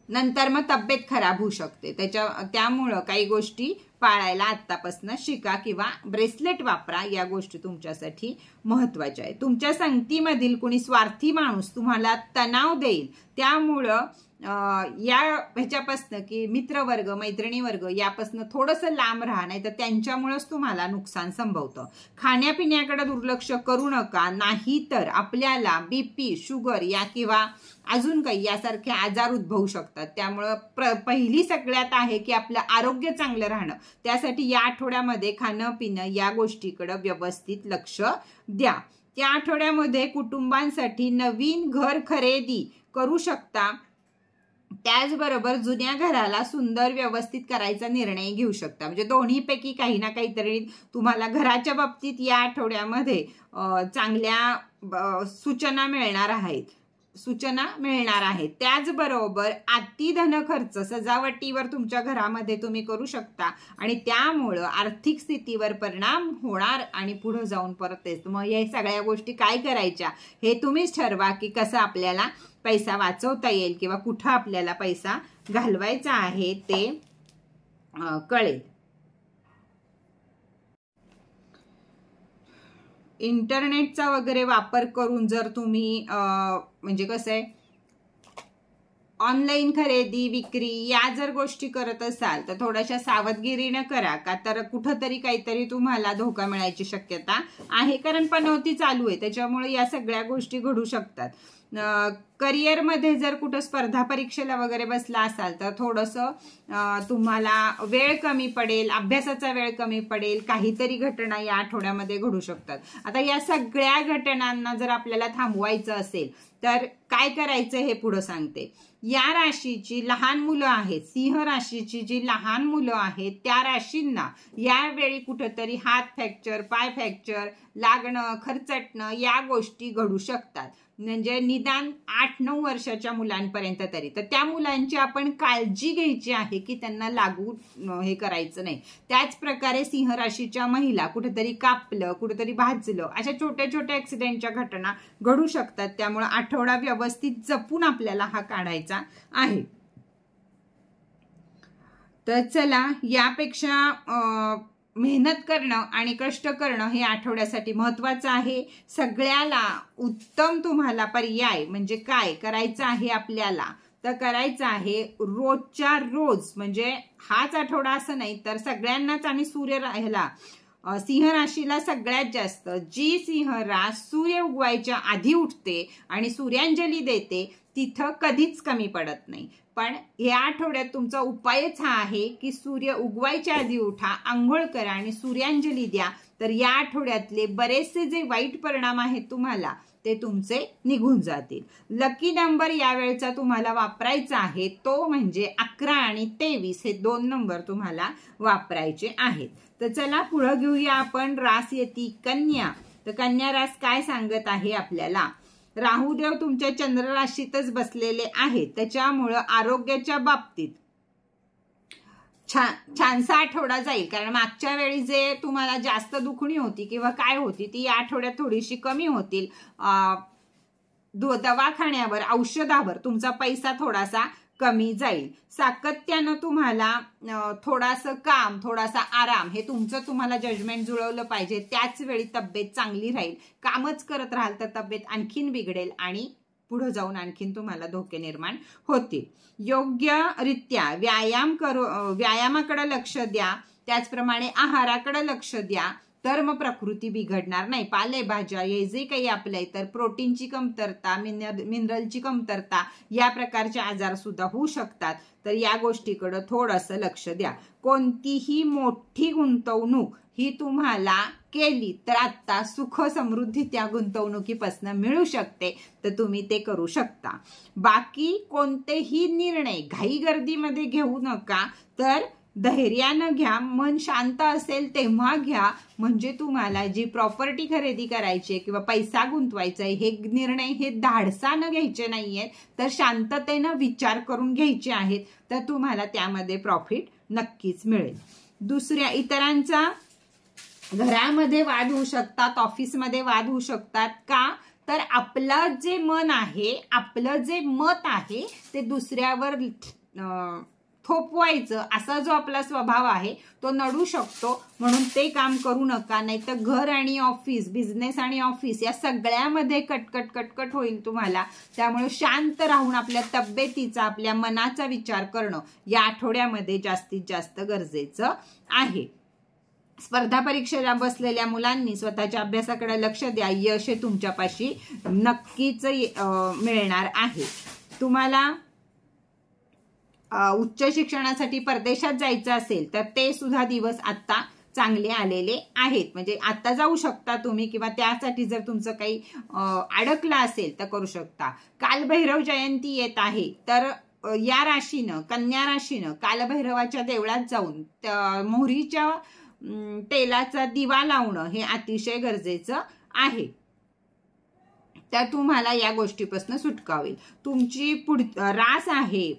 नंतर मग तब्येत खराब होऊ शकते. त्यामुळं काही गोष्टी पाळायला आत्तापासून शिका किंवा ब्रेसलेट वापरा. या गोष्टी तुमच्यासाठी महत्वाच्या आहेत. तुमच्या संगतीमधील कोणी स्वार्थी माणूस तुम्हाला तणाव देईल, त्यामुळं या ह्याच्यापासनं की मित्रवर्ग मैत्रिणी वर्ग यापासनं थोडंसं लांब राहा, नाही तर त्यांच्यामुळेच तुम्हाला नुकसान संभवतं. खाण्यापिण्याकडे दुर्लक्ष करू नका, नाही तर आपल्याला BP, शुगर या किंवा अजून काही यासारखे आजार उद्भवू शकतात. त्यामुळं पहिली सगळ्यात आहे की आपलं आरोग्य चांगलं राहणं. त्यासाठी या आठवड्यामध्ये खाणं पिणं या गोष्टीकडे व्यवस्थित लक्ष द्या. त्या आठवड्यामध्ये कुटुंबांसाठी नवीन घर खरेदी करू शकता. त्याचबरोबर जुन्या घराला सुंदर व्यवस्थित करायचा निर्णय घेऊ शकता. म्हणजे दोन्हीपैकी काही ना काहीतरी तुम्हाला घराच्या बाबतीत या आठवड्यामध्ये चांगल्या सूचना मिळणार आहेत. त्याचबरोबर अति धन खर्च सजावटीवर तुमच्या घरामध्ये तुम्ही करू शकता आणि त्यामुळं आर्थिक स्थितीवर परिणाम होणार आणि पुढे जाऊन परत येतो. मग या सगळ्या गोष्टी काय करायच्या हे तुम्हीच ठरवा की कसं आपल्याला पैसा वाचवता येईल किंवा कुठं आपल्याला पैसा घालवायचा आहे ते कळेल. इंटरनेटचा वगैरे वापर करून जर तुम्ही म्हणजे कसं आहे ऑनलाईन खरेदी विक्री या जर गोष्टी करत असाल तर थोड्याशा सावधगिरीनं करा, का तर कुठंतरी काहीतरी तुम्हाला धोका मिळायची शक्यता आहे. कारण पनौती चालू आहे, त्याच्यामुळे या सगळ्या गोष्टी घडू शकतात. करिअरमध्ये जर कुठं स्पर्धा परीक्षेला वगैरे बसला असाल तर थोडंसं तुम्हाला वेळ कमी पडेल, अभ्यासाचा वेळ कमी पडेल. काहीतरी घटना या आठवड्यामध्ये घडू शकतात. आता या सगळ्या घटनांना जर आपल्याला थांबवायचं असेल तर काय करायचं हे पुढे सांगते. या राशीची लहान मुलं आहेत, सिंह राशीची जी लहान मुलं आहेत त्या राशींना यावेळी कुठंतरी हात फ्रॅक्चर, पाय फ्रॅक्चर लागणं, खरचटणं या गोष्टी घडू शकतात. म्हणजे निदान 8-9 वर्षाच्या मुलांपर्यंत तरी. तर त्या मुलांची आपण काळजी घ्यायची आहे की त्यांना लागू हे करायचं नाही. त्याच प्रकारे सिंह राशीच्या महिला कुठेतरी कापलं, कुठेतरी भाजलं अशा छोट्या छोट्या ऍक्सिडेंटच्या घटना घडू शकतात. त्यामुळे आठवडा व्यवस्थित जपून आपल्याला हा काढायचा आहे. तर चला, यापेक्षा मेहनत करणं आणि कष्ट करणं हे आठवड्यासाठी महत्वाचं आहे. सगळ्याला उत्तम तुम्हाला पर्याय म्हणजे काय करायचं आहे आपल्याला, तर करायचं आहे रोजच्या रोज, म्हणजे हाच आठवडा असं नाही तर सगळ्यांनाच. आणि सूर्य राहिला सिंह राशीला सगळ्यात जास्त जी सिंह रास सूर्य उगवायच्या आधी उठते आणि सूर्यांजली देते तिथं कधीच कमी पडत नाही. पण या आठवड्यात तुमचा उपायच हा आहे की सूर्य उगवायच्या आधी उठा, आंघोळ करा आणि सूर्यांजली द्या. तर या आठवड्यातले बरेचसे जे वाईट परिणाम आहेत तुम्हाला ते तुमचे निघून जातील. लकी नंबर यावेळचा तुम्हाला वापरायचा आहे तो म्हणजे 11 आणि 23 हे 2 नंबर तुम्हाला वापरायचे आहेत. तर चला पुढे घेऊया आपण रास येती कन्या. तर कन्या रास काय सांगत आहे आपल्याला. राहुदेव तुमच्या चंद्र राशीतच बसलेले आहेत, त्याच्यामुळं आरोग्याच्या बाबतीत छानसा आठवडा जाईल. कारण मागच्या वेळी जे तुम्हाला जास्त दुखणी होती किंवा काय होती ती या आठवड्यात थोडीशी कमी होतील. दवाखान्यावर औषधावर तुमचा पैसा थोडासा कमी जाईल. सातत्यानं तुम्हाला थोडासा काम, थोडासा आराम हे तुमचं तुम्हाला जजमेंट जुळवलं पाहिजे. त्याच वेळी तब्येत चांगली राहील. कामच करत राहाल तर तब्येत आणखीन बिघडेल आणि पुढे जाऊन आणखीन तुम्हाला धोके निर्माण होतील. योग्यरित्या व्यायामाकडे लक्ष द्या. त्याचप्रमाणे आहाराकडे लक्ष द्या तर मग प्रकृती बिघडणार नाही. पालेभाज्या हे जे काही आपल्या तर प्रोटीनची कमतरता, मिनरलची कमतरता या प्रकारचे आजार सुद्धा होऊ शकतात. तर या गोष्टीकडे थोडंसं लक्ष द्या. कोणतीही मोठी गुंतवणूक ही तुम्हाला केली तर आता सुख समृद्धी त्या गुंतवणुकीपासून मिळू शकते, तर तुम्ही ते करू शकता. बाकी कोणतेही निर्णय घाई गर्दीमध्ये घेऊ नका, तर धैर्यानं घ्या. मन शांत असेल तेव्हा घ्या. म्हणजे तुम्हाला जी प्रॉपर्टी खरेदी करायची किंवा पैसा गुंतवायचा आहे हे निर्णय हे धाडसानं घ्यायचे नाहीयेत, तर शांततेनं विचार करून घ्यायचे आहेत. तर तुम्हाला त्यामध्ये प्रॉफिट नक्कीच मिळेल. दुसऱ्या इतरांचा घरामध्ये वाद होऊ शकतात, ऑफिसमध्ये वाद होऊ शकतात. का तर आपलं जे मन आहे, आपलं जे मत आहे ते दुसऱ्यावर थोपवायचं असा जो आपला स्वभाव आहे तो नडू शकतो, म्हणून ते काम करू नका. नाही तर घर आणि ऑफिस, बिझनेस आणि ऑफिस या सगळ्यामध्ये कटकट कटकट होईल तुम्हाला. त्यामुळे शांत राहून आपल्या तब्येतीचा, आपल्या मनाचा विचार करणं या आठवड्यामध्ये जास्तीत जास्त गरजेचं आहे. स्पर्धा परीक्षेला बसलेल्या मुलांनी स्वतःच्या अभ्यासाकडे लक्ष द्या. यश हे तुमच्यापाशी नक्कीच मिळणार आहे. तुम्हाला उच्च शिक्षणासाठी परदेशात जायचं असेल तर ते सुद्धा दिवस आता चांगले आलेले आहेत. म्हणजे आता जाऊ शकता तुम्ही, किंवा त्यासाठी जर तुमचं काही अडकलं असेल तर करू शकता. कालभैरव जयंती येत आहे, तर या राशीनं, कन्या राशीनं कालभैरवाच्या देवळात जाऊन मोहरीच्या तेलाचा दिवा लावणं हे अतिशय गरजेचं आहे. तर तुम्हाला या गोष्टीपासून सुटका होईल. तुमची रास आहे,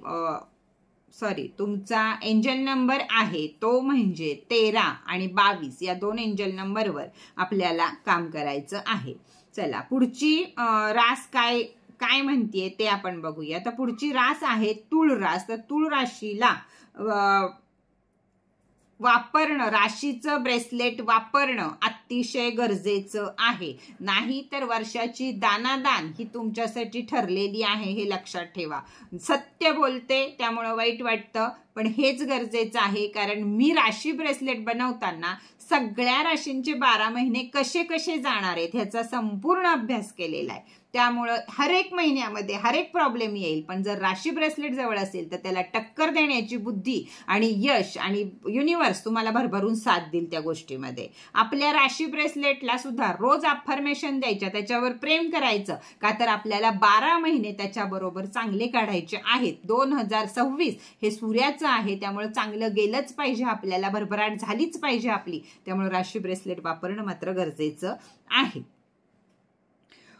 तुमचा एंजल नंबर आहे तो म्हणजे 13 आणि 22 या 2 एंजल नंबरवर आपल्याला काम करायचं आहे. चला, पुढची रास काय म्हणतीये ते आपण बघूया. तर पुढची रास आहे तुळ रास. तर तुळ राशीला वापरणं, राशीचं ब्रेसलेट वापरणं अतिशय गरजेचं आहे. नाही तर वर्षाची दानादान ही तुमच्यासाठी ठरलेली आहे, हे लक्षात ठेवा. सत्य बोलते त्यामुळं वाईट वाटतं, पण हेच गरजेचं आहे. कारण मी राशी ब्रेसलेट बनवताना सगळ्या राशींचे 12 महिने कसे कसे जाणार आहेत ह्याचा संपूर्ण अभ्यास केलेला आहे. त्यामुळं हर एक महिन्यामध्ये हर एक प्रॉब्लेम येईल, पण जर राशी ब्रेसलेट जवळ असेल तर त्याला टक्कर देण्याची बुद्धी आणि यश आणि युनिवर्स तुम्हाला भरभरून साथ देईल त्या गोष्टीमध्ये. आपल्या राशी ब्रेसलेटला सुद्धा रोज अफर्मेशन द्यायच्या, त्याच्यावर प्रेम करायचं, का तर आपल्याला 12 महिने त्याच्याबरोबर चांगले काढायचे आहेत. 2026 हे सूर्याचं आहे, त्यामुळे चांगलं गेलंच पाहिजे, आपल्याला भरभराट झालीच पाहिजे आपली. त्यामुळे राशी ब्रेसलेट वापरणं मात्र गरजेचं आहे.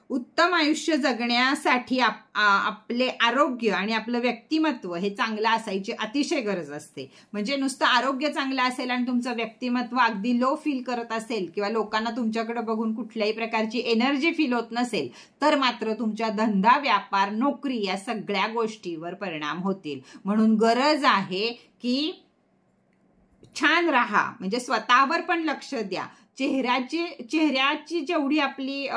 उत्तम आयुष्य जगण्यासाठी आपले आरोग्य आणि आपलं व्यक्तिमत्व हे चांगलं असायची अतिशय गरज असते. म्हणजे नुसतं आरोग्य चांगलं असेल आणि तुमचं व्यक्तिमत्व अगदी लो फील करत असेल, किंवा लोकांना तुमच्याकडे बघून कुठल्याही प्रकारची एनर्जी फील होत नसेल, तर मात्र तुमच्या धंदा, व्यापार, नोकरी या सगळ्या गोष्टीवर परिणाम होतील. म्हणून गरज आहे की छान राहा, म्हणजे स्वतःवर पण लक्ष द्या. चेहऱ्याची जेवढी आपली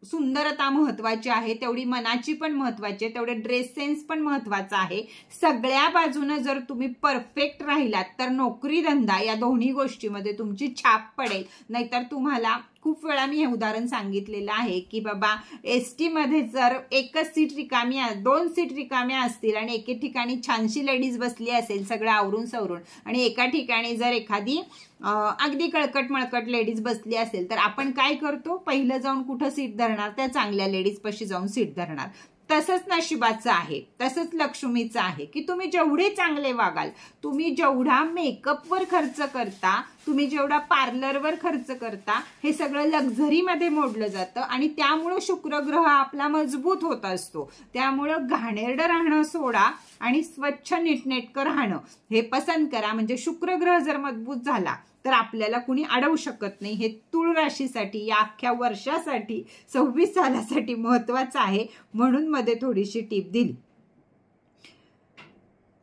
सुंदरता महत्वाची आहे, तेवढी मनाची पण महत्वाची आहे, तेवढे ड्रेस सेन्स पण महत्वाचा आहे. सगळ्या बाजूने जर तुम्ही परफेक्ट राहिलात तर नोकरी, धंदा या दोन्ही गोष्टीमध्ये तुमची छाप पडेल. नाहीतर तुम्हाला खूप वेळा मी हे उदाहरण सांगितलेलं आहे की बाबा एसटी मध्ये जर एकच सीट रिकामी, 2 सीट रिकाम्या असतील आणि एके ठिकाणी छानशी लेडीज बसली असेल सगळं आवरून सवरून, आणि एका ठिकाणी जर एखादी अगदी कळकट मळकट लेडीज बसली असेल, तर आपण काय करतो, पहिलं जाऊन कुठं सीट धरणार, त्या चांगल्या लेडीज पाशी जाऊन सीट धरणार. तसंच नशिबाचं आहे, तसंच लक्ष्मीचं आहे की तुम्ही जेवढे चांगले वागाल, तुम्ही जेवढा मेकअपवर खर्च करता, तुम्ही जेवढा पार्लरवर खर्च करता, हे सगळं लक्झरीमध्ये मोडलं जातं आणि त्यामुळं शुक्र ग्रह आपला मजबूत होत असतो. त्यामुळं घाणेरडं राहणं सोडा आणि स्वच्छ नीटनेटकं राहणं हे पसंत करा. म्हणजे शुक्र ग्रह जर मजबूत झाला तर आपल्याला कुणी अडवू शकत नाही. हे तुळ राशीसाठी या अख्ख्या वर्षासाठी 26 सालासाठी महत्वाचं आहे, म्हणून मध्ये थोडीशी टीप दिली.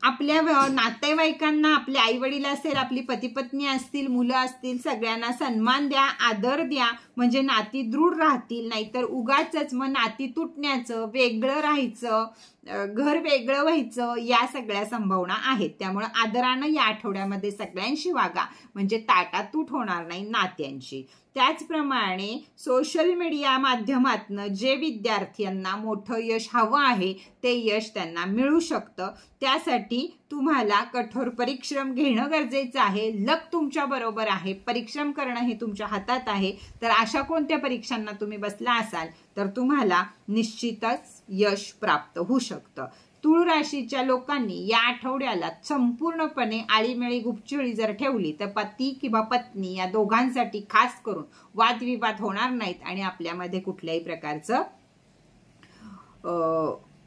आपल्या नातेवाईकांना, आपले आई वडील असेल, आपली पती पत्नी असतील, मुलं असतील, सगळ्यांना सन्मान द्या, आदर द्या, म्हणजे नाती दृढ राहतील. नाहीतर उगाचच मग नाती तुटण्याचं, वेगळं राहायचं, घर वेगळं व्हायचं या सगळ्या संभावना आहेत. त्यामुळे आदरानं या आठवड्यामध्ये सगळ्यांशी वागा, म्हणजे ताटातूट होणार नाही नात्यांची. त्याचप्रमाणे सोशल मीडिया माध्यमातून जे विद्यार्थ्यांना मोठं यश हवं आहे ते यश त्यांना मिळू शकतं. त्यासाठी तुम्हाला कठोर परिश्रम घेणं गरजेचं आहे. लक तुमच्या बरोबर आहे, परिश्रम करणं हे तुमच्या हातात आहे. तर अशा कोणत्या परीक्षांना तुम्ही बसला असाल तर तुम्हाला निश्चितच यश प्राप्त होऊ शकतं. तुळ राशीच्या लोकांनी या आठवड्याला संपूर्णपणे आळीमेळी गुपचुळी जर ठेवली तर पती किंवा पत्नी या दोघांसाठी खास करून वादविवाद होणार नाहीत आणि आपल्यामध्ये कुठल्याही प्रकारचं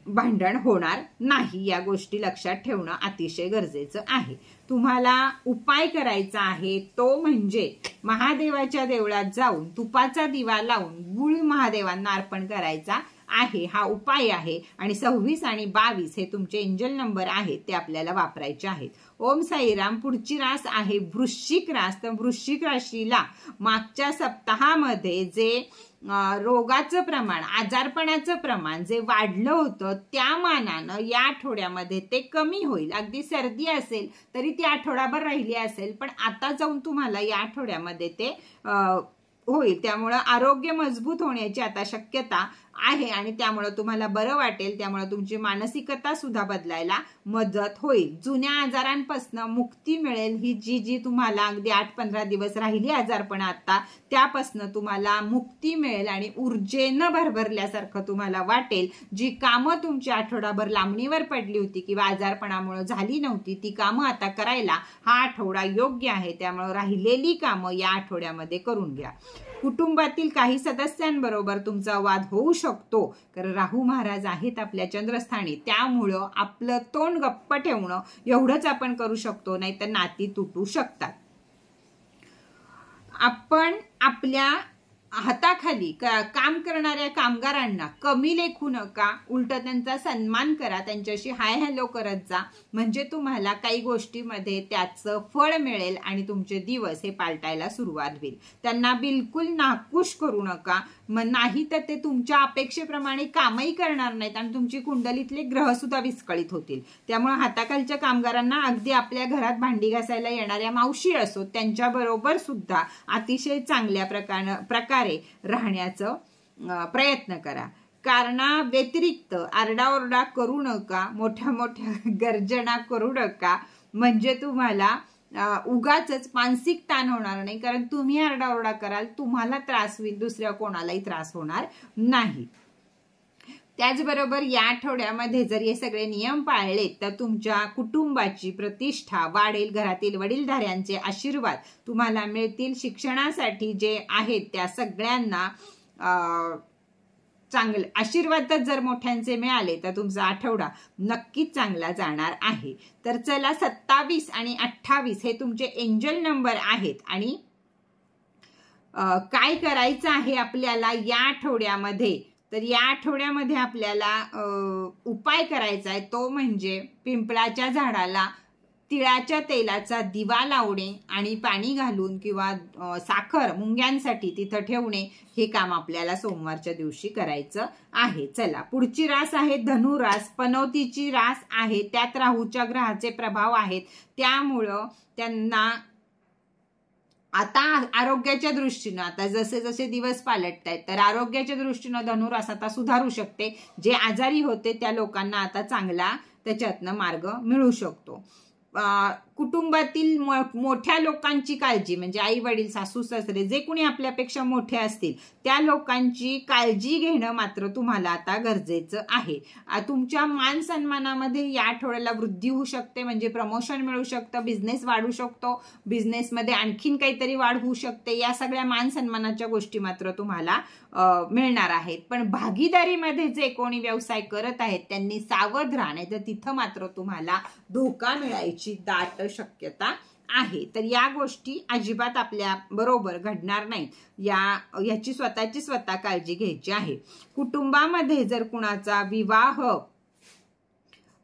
भांडण होणार नाही. या गोष्टी लक्षात ठेवणं अतिशय गरजेचं आहे. तुम्हाला उपाय करायचा आहे तो म्हणजे महादेवाच्या देवळात जाऊन तुपाचा दिवा लावून गुळ महादेवांना अर्पण करायचा आहे, हा उपाय आहे. आणि 26 आणि 22 हे तुमचे एंजल नंबर आहेत, ते आपल्याला वापरायचे आहेत. ओम साईराम. पुढची रास आहे वृश्चिक रास. तर वृश्चिक राशीला मागच्या सप्ताहामध्ये जे रोगाचं प्रमाण, आजारपणाचं प्रमाण जे वाढलं होतं त्या मानानं या आठवड्यामध्ये ते कमी होईल. अगदी सर्दी असेल तरी ती आठवडाभर राहिली असेल, पण आता जाऊन तुम्हाला या आठवड्यामध्ये ते होईल. त्यामुळं आरोग्य मजबूत होण्याची आता शक्यता आहे आणि त्यामुळे तुम्हाला बरं वाटेल. त्यामुळे तुमची मानसिकता सुद्धा बदलायला मदत होईल. जुन्या आजारांपासून मुक्ती मिळेल. ही जी तुम्हाला अगदी 8-15 दिवस राहिली आजारपण आता, त्यापासून तुम्हाला मुक्ती मिळेल आणि ऊर्जेनं भरभरल्यासारखं तुम्हाला वाटेल. जी कामं तुमची आठवडाभर लांबणीवर पडली होती किंवा आजारपणामुळे झाली नव्हती, ती कामं आता करायला हा आठवडा योग्य आहे. त्यामुळे राहिलेली कामं या आठवड्यामध्ये करून घ्या. कुटुंबातील काही सदस्यांबरोबर तुमचा वाद होऊ शकतो, कारण राहू महाराज आहेत आपल्या चंद्रस्थानी. त्यामुळं आपलं तोंड गप्प ठेवणं एवढंच आपण करू शकतो, नाहीतर नाती तुटू शकतात. आपण आपल्या हाताखाली काम करणाऱ्या कामगारांना कमी लेखू नका, उलट त्यांचा सन्मान करा, त्यांच्याशी हाय हॅलो करत जा. म्हणजे तुम्हाला काही गोष्टीमध्ये त्याचं फळ मिळेल आणि तुमचे दिवस हे पालटायला सुरुवात होईल. त्यांना बिलकुल नाखुश करू नका, नाही तर ते तुमच्या अपेक्षेप्रमाणे कामही करणार नाहीत आणि तुमची कुंडलीतले ग्रह सुद्धा विस्कळीत होतील. त्यामुळे हाताखालच्या कामगारांना, अगदी आपल्या घरात भांडी घासायला येणाऱ्या मावशी असो त्यांच्याबरोबर सुद्धा अतिशय चांगल्या प्रकारे राहण्याचा प्रयत्न करा. कारणा व्यतिरिक्त आरडाओरडा करू नका, मोठ्या मोठ्या गर्जना करू नका. म्हणजे तुम्हाला उगाच मानसिक ताण होणार नाही, कारण तुम्ही आरडाओरडा कराल, तुम्हाला त्रास होईल, दुसऱ्या कोणालाही त्रास होणार नाही. त्याचबरोबर या आठवड्यामध्ये जर हे सगळे नियम पाळले तर तुमच्या कुटुंबाची प्रतिष्ठा वाढेल. घरातील वडीलधाऱ्यांचे आशीर्वाद तुम्हाला मिळतील. शिक्षणासाठी जे आहेत त्या सगळ्यांना चांगले आशीर्वादच जर मोठ्यांचे मिळाले तर तुमचा आठवडा नक्कीच चांगला जाणार आहे. तर चला, 27 आणि 28 हे तुमचे एंजल नंबर आहेत. आणि काय करायचं आहे आपल्याला या आठवड्यामध्ये, तर या आठवड्यामध्ये आपल्याला उपाय करायचा आहे, तो म्हणजे पिंपळाच्या झाडाला तिळाच्या तेलाचा दिवा लावणे आणि पाणी घालून किंवा साखर मुंग्यांसाठी तिथं ठेवणे, हे काम आपल्याला सोमवारच्या दिवशी करायचं आहे. चला, पुढची रास आहे धनु रास. पनौतीची रास आहे, त्यात राहूच्या ग्रहाचे प्रभाव आहेत. त्यामुळं त्यांना आता आरोग्याच्या दृष्टीनं, आता जसे जसे दिवस पालटत आहेत तर आरोग्याच्या दृष्टीनं धनुरास आता सुधारू शकते. जे आजारी होते त्या लोकांना आता चांगला त्याच्यातनं मार्ग मिळू शकतो. कुटुंबातील मोठ्या लोकांची काळजी, म्हणजे आई वडील, सासू सासरे, जे कोणी आपल्यापेक्षा मोठे असतील त्या लोकांची काळजी घेणं मात्र तुम्हाला आता गरजेचं आहे. तुमच्या मान सन्मानामध्ये या आठवड्याला वृद्धी होऊ शकते, म्हणजे प्रमोशन मिळू शकतं, बिझनेस वाढू शकतो, बिझनेसमध्ये आणखीन काहीतरी वाढ होऊ शकते. या सगळ्या मान सन्मानाच्या गोष्टी मात्र तुम्हाला मिळणार आहेत. पण भागीदारीमध्ये जे कोणी व्यवसाय करत आहेत त्यांनी सावध राहणे, तर तिथं मात्र तुम्हाला धोका मिळायची दाट शक्यता आहे. तर या गोष्टी अजिबात आपल्या बरोबर घडणार नाहीत. याची स्वतःची काळजी घ्यायची आहे. कुटुंबामध्ये जर कुणाचा विवाह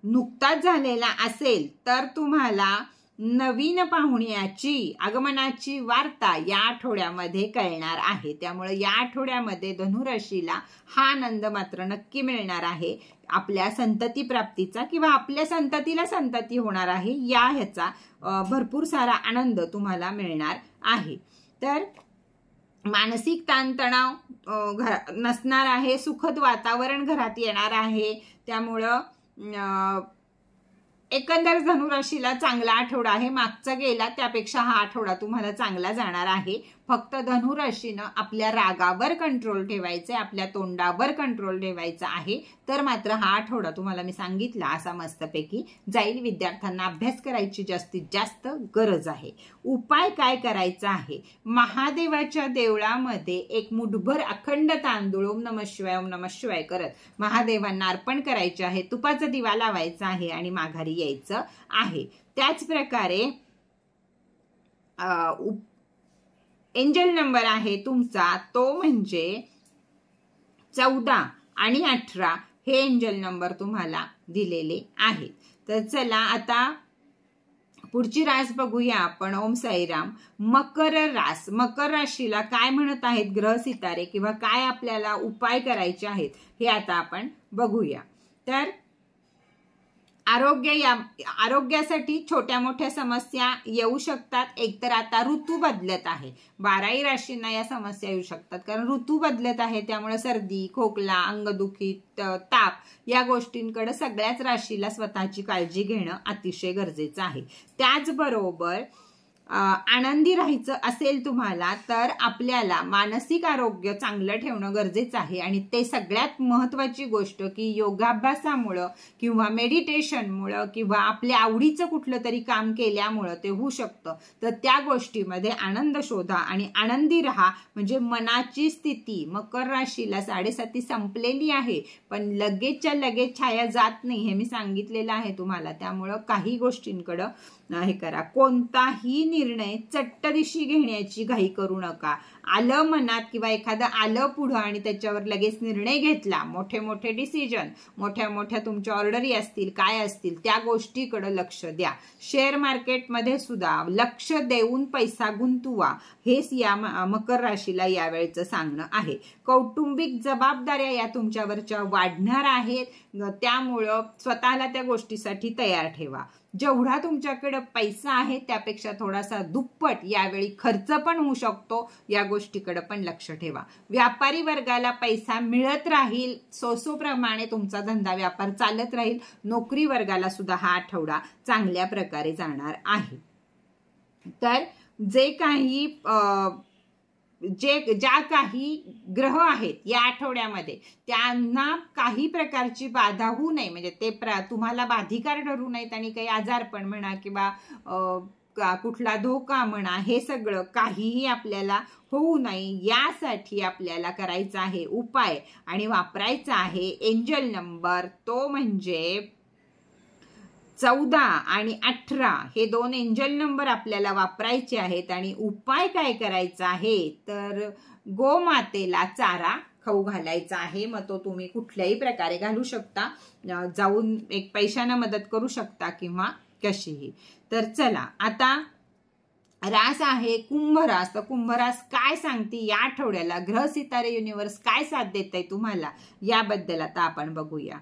नुकताच झालेला असेल तर तुम्हाला नवीन पाहुण्याची आगमनाची वार्ता या आठवड्यामध्ये कळणार आहे. त्यामुळे या आठवड्यामध्ये धनुराशीला हा आनंद मात्र नक्की मिळणार आहे, आपल्या संतती प्राप्तीचा किंवा आपल्या संततीला संतती होणार आहे, या ह्याचा भरपूर सारा आनंद तुम्हाला मिळणार आहे. तर मानसिक ताणतणाव नसणार आहे, सुखद वातावरण घरात येणार आहे. त्यामुळं एकंदर धनुराशीला चांगला आठवडा आहे. मागचा गेला त्यापेक्षा हा आठवडा तुम्हाला चांगला जाणार आहे. फक्त धनुराशीनं आपल्या रागावर कंट्रोल ठेवायचं आहे, आपल्या तोंडावर कंट्रोल ठेवायचा आहे, तर मात्र हा आठवडा तुम्हाला मी सांगितला असा मस्तपैकी जाईल. विद्यार्थ्यांना अभ्यास करायची जास्तीत जास्त गरज आहे. उपाय काय करायचा आहे? महादेवाच्या देवळामध्ये एक मुठभर अखंड तांदूळ ओम नमः शिवाय ओम नमः शिवाय करत महादेवांना अर्पण करायचे आहे. तुपाचा दिवा लावायचा आहे आणि माघारी यायचं आहे. त्याच प्रकारे एंजल नंबर आहे तुमचा, तो म्हणजे 14 आणि 18 हे एंजल नंबर तुम्हाला दिलेले आहेत. तर चला आता पुढची रास बघूया आपण. ओम साईराम. मकर रास. मकर राशीला काय म्हणत आहेत ग्रह सितारे किंवा काय आपल्याला उपाय करायचे आहेत हे आता आपण बघूया. तर आरोग्यासाठी छोट्या मोठ्या समस्या येऊ शकतात. एकतर आता ऋतू बदलत आहे, 12ही राशींना या समस्या येऊ शकतात कारण ऋतू बदलत आहे. त्यामुळे सर्दी, खोकला, अंगदुखी, ताप या गोष्टींकडे सगळ्याच राशीला स्वतःची काळजी घेणं अतिशय गरजेचं आहे. त्याचबरोबर आनंदी राहायचं असेल तुम्हाला तर आपल्याला मानसिक आरोग्य चांगलं ठेवणं गरजेचं आहे. आणि ते सगळ्यात महत्वाची गोष्ट की योगाभ्यासामुळं किंवा मेडिटेशनमुळं किंवा आपल्या आवडीचं कुठलं तरी काम केल्यामुळं ते होऊ शकतं. तर त्या गोष्टीमध्ये आनंद शोधा आणि आनंदी राहा. म्हणजे मनाची स्थिती मकर राशीला 7.5 संपलेली आहे पण लगेचच्या लगेच छाया जात नाही हे मी सांगितलेलं आहे तुम्हाला. त्यामुळं काही गोष्टींकडं हे करा. कोणताही निर्णय चट्टदिशी घेण्याची घाई करू नका. आलं मनात किंवा एखादं आलं पुढं आणि त्याच्यावर लगेच निर्णय घेतला, मोठे मोठे डिसिजन, मोठ्या मोठ्या तुमच्या ऑर्डरी असतील काय असतील त्या गोष्टीकडे लक्ष द्या. शेअर मार्केटमध्ये सुद्धा लक्ष देऊन पैसा गुंतवा हेच या मकर राशीला यावेळेचं सांगणं आहे. कौटुंबिक जबाबदाऱ्या या तुमच्यावरच्या वाढणार आहेत, त्यामुळं स्वतःला त्या गोष्टीसाठी तयार ठेवा. जेवढा तुमच्याकडे पैसा आहे त्यापेक्षा थोडासा दुप्पट यावेळी खर्च पण होऊ शकतो, या गोष्टीकडे पण लक्ष ठेवा. व्यापारी वर्गाला पैसा मिळत राहील, सोसोप्रमाणे तुमचा धंदा व्यापार चालत राहील. नोकरी वर्गाला सुद्धा हा आठवडा चांगल्या प्रकारे जाणार आहे. तर जे काही ज्या काही ग्रह आहेत या आठवड्यामध्ये त्यांना काही प्रकारची बाधा होऊ नये, म्हणजे ते तुम्हाला बाधिकार ठरू नयेत आणि काही आजारपण म्हणा किंवा कुठला धोका म्हणा हे सगळं काहीही आपल्याला होऊ नये यासाठी आपल्याला करायचा आहे उपाय आणि वापरायचा आहे एंजल नंबर. तो म्हणजे 14 आणि 18 हे 2 एंजल नंबर आपल्याला वापरायचे आहेत. आणि उपाय काय करायचा आहे तर गोमातेला चारा खाऊ घालायचा आहे. मग तो तुम्ही कुठल्याही प्रकारे घालू शकता, जाऊन एक पैशाने मदत करू शकता किंवा कशीही. तर चला आता रास आहे कुंभ रास. तर कुंभ रास काय सांगते या आठवड्याला, ग्रह सितारे युनिव्हर्स काय साथ देत आहे तुम्हाला याबद्दल आता आपण बघूया.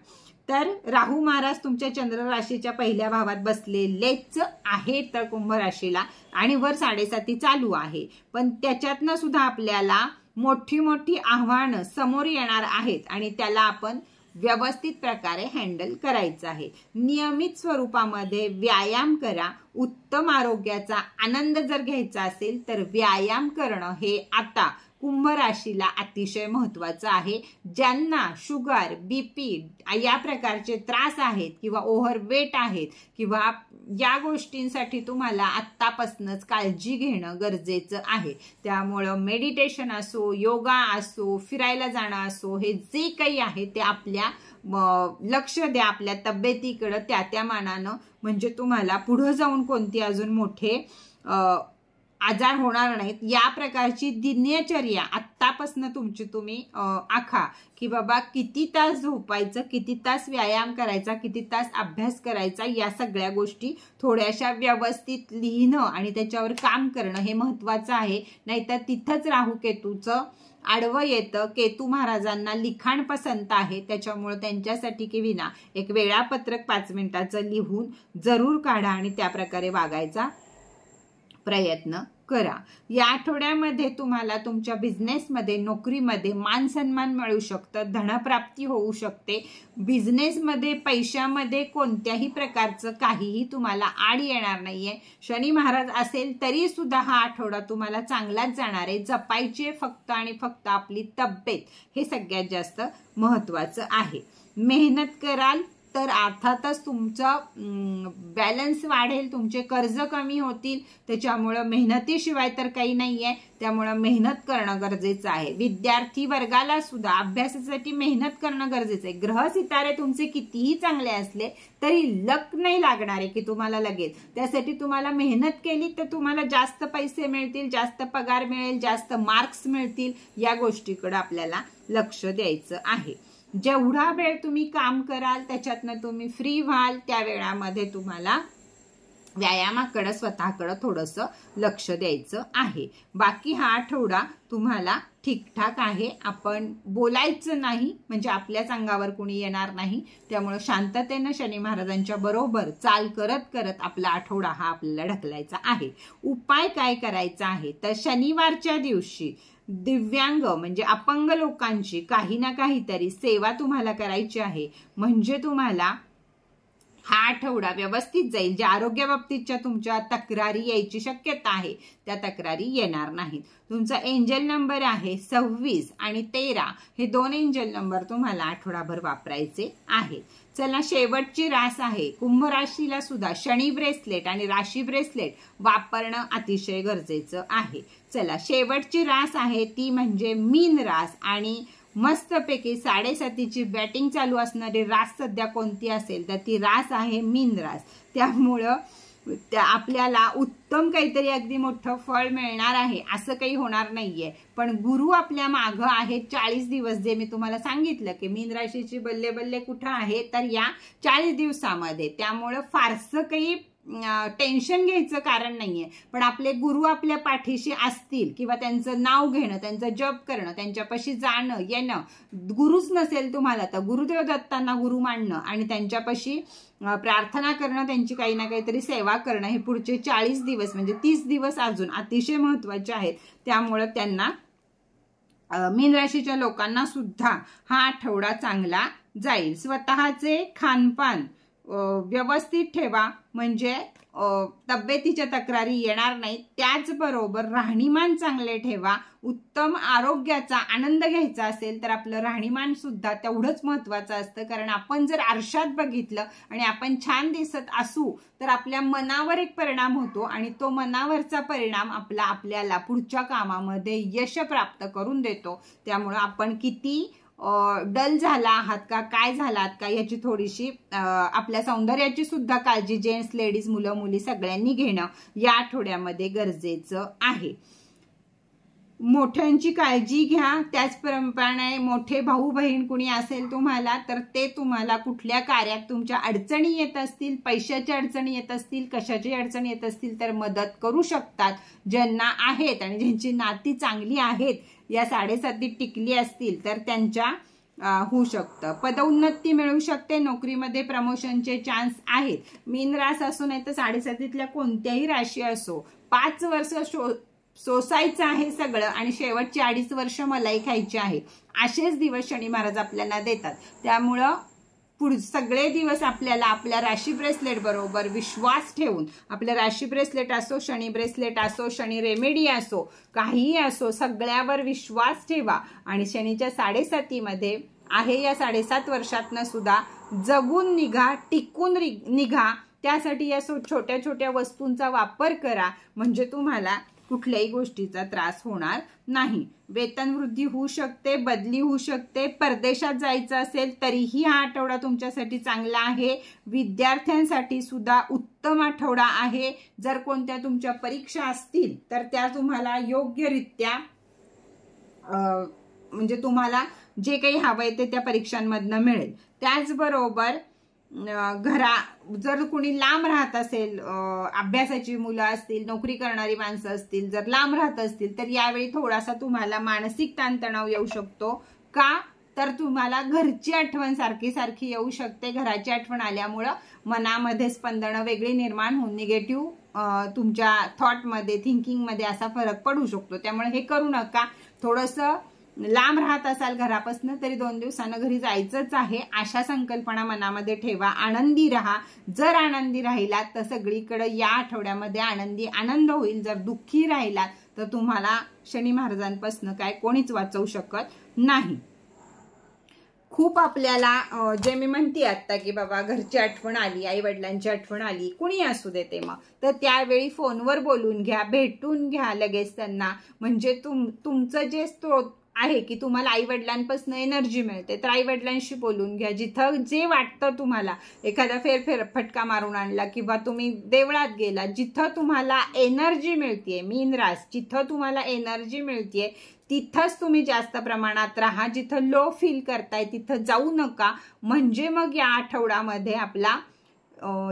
तर राहू महाराज तुमच्या चंद्र राशीच्या पहिल्या भावात बसलेलेच आहेत कुंभ राशीला आणि वर 7.5 चालू आहे. पण त्याच्यातनं सुद्धा आपल्याला मोठी मोठी आव्हानं समोर येणार आहेत आणि त्याला आपण व्यवस्थित प्रकारे हँडल करायचं आहे. नियमित स्वरूपामध्ये व्यायाम करा. उत्तम आरोग्याचा आनंद जर घ्यायचा असेल तर व्यायाम करणं हे आता कुंभ राशीला अतिशय महत्वाचं आहे. ज्यांना शुगर, बीपी या प्रकारचे त्रास आहेत किंवा ओव्हरवेट आहेत किंवा या गोष्टींसाठी तुम्हाला आत्तापासूनच काळजी घेणं गरजेचं आहे. त्यामुळं मेडिटेशन असो, योगा असो, फिरायला जाणं असो, हे जे काही आहे ते आपल्या लक्ष द्या आपल्या तब्येतीकडे त्या मानानं. म्हणजे तुम्हाला पुढे जाऊन कोणती अजून मोठे आजार होणार नाहीत. या प्रकारची दिनचर्या आत्तापासून तुम्ही आखा की बाबा किती तास झोपायचं, किती तास व्यायाम करायचा, किती तास अभ्यास करायचा, या सगळ्या गोष्टी थोड्याशा व्यवस्थित लिहिणं आणि त्याच्यावर काम करणं हे महत्वाचं आहे. नाहीतर तिथंच राहू केतूचं आडवं येतं. केतू महाराजांना लिखाण पसंत आहे, त्याच्यामुळे त्यांच्यासाठी की विना एक वेळापत्रक 5 मिनिटाचं लिहून जरूर काढा आणि त्या प्रकारे वागायचा प्रयत्न करा. या आठवड्यामध्ये तुम्हाला तुमच्या बिझनेसमध्ये, नोकरीमध्ये मान सन्मान मिळू शकतं, धनप्राप्ती होऊ शकते. बिझनेसमध्ये पैशामध्ये कोणत्याही प्रकारचं काहीही तुम्हाला आड येणार नाहीये. शनी महाराज असेल तरी सुद्धा हा आठवडा तुम्हाला चांगलाच जाणार आहे. जपायचे फक्त आणि फक्त आपली तब्येत हे सगळ्यात जास्त महत्वाचं आहे. मेहनत कराल तर अर्थातच तुमचं बॅलन्स वाढेल, तुमचे कर्ज कमी होतील. त्याच्यामुळं मेहनतीशिवाय तर काही नाहीये, त्यामुळं मेहनत करणं गरजेचं आहे. विद्यार्थी वर्गाला सुद्धा अभ्यासासाठी मेहनत करणं गरजेचं आहे. ग्रह सितारे तुमचे कितीही चांगले असले तरी लक नाही लागणार आहे की तुम्हाला लगेच. त्यासाठी तुम्हाला मेहनत केली तर तुम्हाला जास्त पैसे मिळतील, जास्त पगार मिळेल, जास्त मार्क्स मिळतील. या गोष्टीकडे आपल्याला लक्ष द्यायचं आहे. जेवढा वेळ तुम्ही काम कराल त्याच्यातनं तुम्ही फ्री व्हाल, त्या वेळामध्ये तुम्हाला व्यायामाकडे स्वतःकडे थोडंसं लक्ष द्यायचं आहे. बाकी हा आठवडा तुम्हाला ठीकठाक आहे. आपण बोलायचं नाही म्हणजे आपल्याच अंगावर कुणी येणार नाही. त्यामुळे शांततेनं शनी महाराजांच्या बरोबर चाल करत करत आपला आठवडा हा आपल्याला ढकलायचा आहे. उपाय काय करायचा आहे तर शनिवारच्या दिवशी दिव्यांग म्हणजे अपंग लोकांची काही ना काहीतरी सेवा तुम्हाला करायची आहे. म्हणजे तुम्हाला हा आठवडा व्यवस्थित जाईल. ज्या आरोग्य बाबतीतच्या तुमच्या तक्रारी यायची शक्यता आहे त्या तक्रारी येणार नाहीत. तुमचा एंजल नंबर आहे 26 आणि 13. हे 2 एंजल नंबर तुम्हाला आठवडाभर वापरायचे आहेत. चला, शेवटची रास आहे कुंभ राशीला सुद्धा शनी ब्रेसलेट आणि राशी ब्रेसलेट वापरणं अतिशय गरजेचं आहे. चला, शेवटची रास आहे ती म्हणजे मीन रास आणि मस्तपैकी 7:30ची बॅटिंग चालू असणारी रास सध्या कोणती असेल तर ती रास आहे मीन रास. त्यामुळं आपल्याला उत्तम काहीतरी अगदी मोठं फळ मिळणार आहे असं काही होणार नाहीये. पण गुरु आपल्या मागं आहेत 40 दिवस, जे मी तुम्हाला सांगितलं की मीन राशीची बल्ले बल्ले कुठं आहे तर या 40 दिवसामध्ये. त्यामुळं फारसं काही टेन्शन घ्यायचं कारण नाहीये. पण आपले गुरु आपल्या पाठीशी असतील किंवा त्यांचं नाव घेणं, त्यांचं जप करणं, त्यांच्यापाशी जाणं येणं. गुरुच नसेल तुम्हाला तर गुरुदेव दत्तांना गुरु मानणं आणि त्यांच्यापाशी प्रार्थना करणं, त्यांची काही ना काहीतरी सेवा करणं, हे पुढचे 40 दिवस म्हणजे 30 दिवस अजून अतिशय महत्वाचे आहेत. त्यामुळं त्यांना मीन राशीच्या लोकांना सुद्धा हा आठवडा चांगला जाईल. स्वतःचे खानपान व्यवस्थित ठेवा म्हणजे तब्येतीच्या तक्रारी येणार नाहीत. त्याचबरोबर राहणीमान चांगले ठेवा. उत्तम आरोग्याचा आनंद घ्यायचा असेल तर आपलं राहणीमान सुद्धा तेवढंच महत्वाचं असतं. कारण आपण जर आरशात बघितलं आणि आपण छान दिसत असू तर आपल्या मनावर एक परिणाम होतो आणि तो मनावरचा परिणाम आपल्याला पुढच्या कामामध्ये यश प्राप्त करून देतो. त्यामुळे आपण किती डल झाला आहात का, काय झालात का, याची थोडीशी आपल्या सौंदर्याची सुद्धा काळजी जेंट्स लेडीज मुलं मुली सगळ्यांनी घेणं या आठवड्यामध्ये गरजेचं आहे. मोठ्यांची काळजी घ्या. त्याचप्रमाणे मोठे भाऊ बहीण कुणी असेल तुम्हाला तर ते तुम्हाला कुठल्या कार्यात तुमच्या अडचणी येत असतील, पैशाच्या अडचणी येत असतील, कशाची अडचणी येत असतील तर मदत करू शकतात. ज्यांना आहेत आणि ज्यांची नाती चांगली आहेत, या 7:30 टिकली असतील तर त्यांच्या होऊ शकतं. पदोन्नती मिळू शकते. नोकरीमध्ये प्रमोशनचे चान्स आहेत. मीन रास असू नाही तर 7:30 कोणत्याही राशी असो, 5 वर्ष सोसायचं आहे सगळं आणि शेवटची 2.5 वर्ष मलाई खायची आहे. असेच दिवस शनी महाराज आपल्याला देतात. त्यामुळं सगळे दिवस आपल्याला आपल्या राशी ब्रेसलेट बरोबर विश्वास ठेवून, आपल्या राशी ब्रेसलेट असो, शनी ब्रेसलेट असो, शनी रेमेडी असो, काहीही असो, सगळ्यावर विश्वास ठेवा आणि शनीच्या 7:30 आहे या 7.5 वर्षातनं सुद्धा जगून निघा, टिकून निघा. त्यासाठी या छोट्या छोट्या वस्तूंचा वापर करा म्हणजे तुम्हाला कुठल्याही गोष्टीचा त्रास होणार नाही. वेतन वृद्धी होऊ शकते, बदली होऊ शकते. परदेशात जायचं असेल तरीही हा आठवडा तुमच्यासाठी चांगला आहे. विद्यार्थ्यांसाठी सुद्धा उत्तम आठवडा आहे. जर कोणत्या तुमच्या परीक्षा असतील तर त्या तुम्हाला योग्यरित्या म्हणजे तुम्हाला जे काही हवंय ते त्या परीक्षांमधनं मिळेल. त्याचबरोबर जर कोणी लांब राहत असेल, अभ्यासाची मुलं असतील, नोकरी करणारी माणसं असतील, जर लांब राहत असतील तर यावेळी थोडासा तुम्हाला मानसिक ताणतणाव येऊ शकतो. का तर तुम्हाला घरची आठवण सारखी सारखी येऊ शकते. घराची आठवण आल्यामुळं मनामध्ये स्पंदनं वेगळी निर्माण होऊन निगेटिव्ह तुमच्या थॉटमध्ये, थिंकिंगमध्ये असा फरक पडू शकतो. त्यामुळे हे करू नका. थोडंसं लांब राहत असाल घरापासून तरी 2 दिवसानं घरी जायचंच आहे अशा संकल्पना मनामध्ये ठेवा. आनंदी राहा. जर आनंदी राहिलात तर सगळीकडे या आठवड्यामध्ये आनंद होईल. जर दुःखी राहिलात तर तुम्हाला शनी महाराजांपासून काय कोणीच वाचवू शकत नाही. खूप आपल्याला जे मी म्हणते आता की बाबा घरची आठवण आली, आई वडिलांची आठवण आली, कुणी असू देते मग, तर त्यावेळी फोनवर बोलून घ्या, भेटून घ्या लगेच त्यांना. म्हणजे तुमचं जे स्त्रोत आहे की तुम्हाला आई वडिलांपासून एनर्जी मिळते तर आई वडिलांशी बोलून घ्या. जिथं जे वाटतं तुम्हाला, एखादा फटका मारून आणला किंवा तुम्ही देवळात गेला, जिथं तुम्हाला एनर्जी मिळतेय, मीन रास जिथं तुम्हाला एनर्जी मिळतेय तिथंच तुम्ही जास्त प्रमाणात राहा. जिथं लो फील करताय तिथं जाऊ नका. म्हणजे मग या आठवड्यामध्ये आपला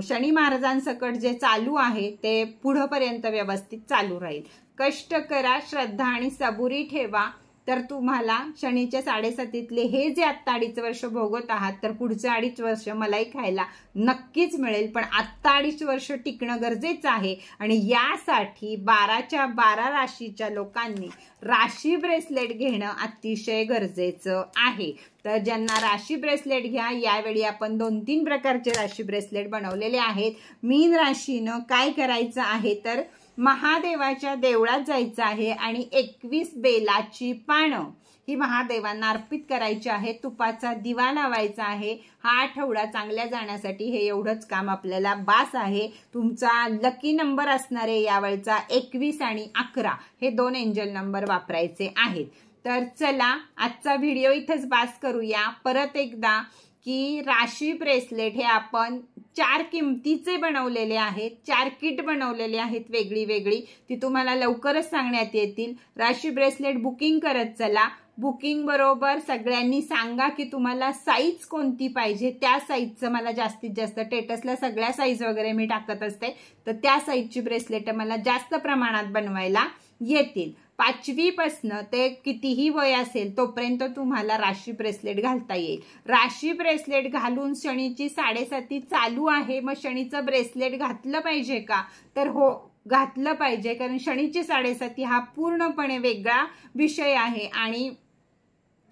शनी महाराजांसकट जे चालू आहे ते पुढेपर्यंत व्यवस्थित चालू राहील. कष्ट करा, श्रद्धा आणि सबुरी ठेवा, तर तुम्हाला शनीच्या 7.7 हे जे आत्ता 2.5 वर्ष भोगत आहात तर पुढचे 2.5 वर्ष मलाई खायला नक्कीच मिळेल. पण आत्ता 2.5 वर्ष टिकणं गरजेचं आहे आणि यासाठी 12च्या 12 राशीच्या लोकांनी राशी ब्रेसलेट घेणं अतिशय गरजेचं आहे. तर ज्यांना राशी ब्रेसलेट घ्या. यावेळी आपण 2-3 प्रकारचे राशी ब्रेसलेट बनवलेले आहेत. मीन राशीनं काय करायचं आहे तर महादेवाच्या देवळात जायचं आहे आणि 21 बेलाची पानं ही महादेवांना अर्पित करायची आहे. तुपाचा दिवा लावायचा आहे. हा आठवडा चांगल्या जाण्यासाठी हे एवढंच काम आपल्याला बास आहे. तुमचा लकी नंबर असणारे यावेळचा 21 आणि 11 हे 2 एंजल नंबर वापरायचे आहेत. तर चला आजचा व्हिडिओ इथेच बास करूया. परत एकदा की राशी ब्रेसलेट हे आपण 4 किमतीचे बनवलेले आहेत. 4 किट बनवलेले आहेत वेगळी वेगळी. ती तुम्हाला लवकरच सांगण्यात येतील. राशी ब्रेसलेट बुकिंग करत चला. बुकिंग बरोबर सगळ्यांनी सांगा की तुम्हाला साईज कोणती पाहिजे. त्या साईजचं मला जास्तीत जास्त स्टेटसला सगळ्या साईज वगैरे मी टाकत असते. तर त्या साईजची ब्रेसलेट मला जास्त प्रमाणात बनवायला येतील. 5वी पासन ते कितीही वय असेल तोपर्यंत तुम्हाला राशी ब्रेसलेट घालता येईल. राशी ब्रेसलेट घालून शनीची 7.7 चालू आहे. मग शनीचं ब्रेसलेट घातलं पाहिजे का तर हो, घातलं पाहिजे. कारण शनीची 7.7 हा पूर्णपणे वेगळा विषय आहे आणि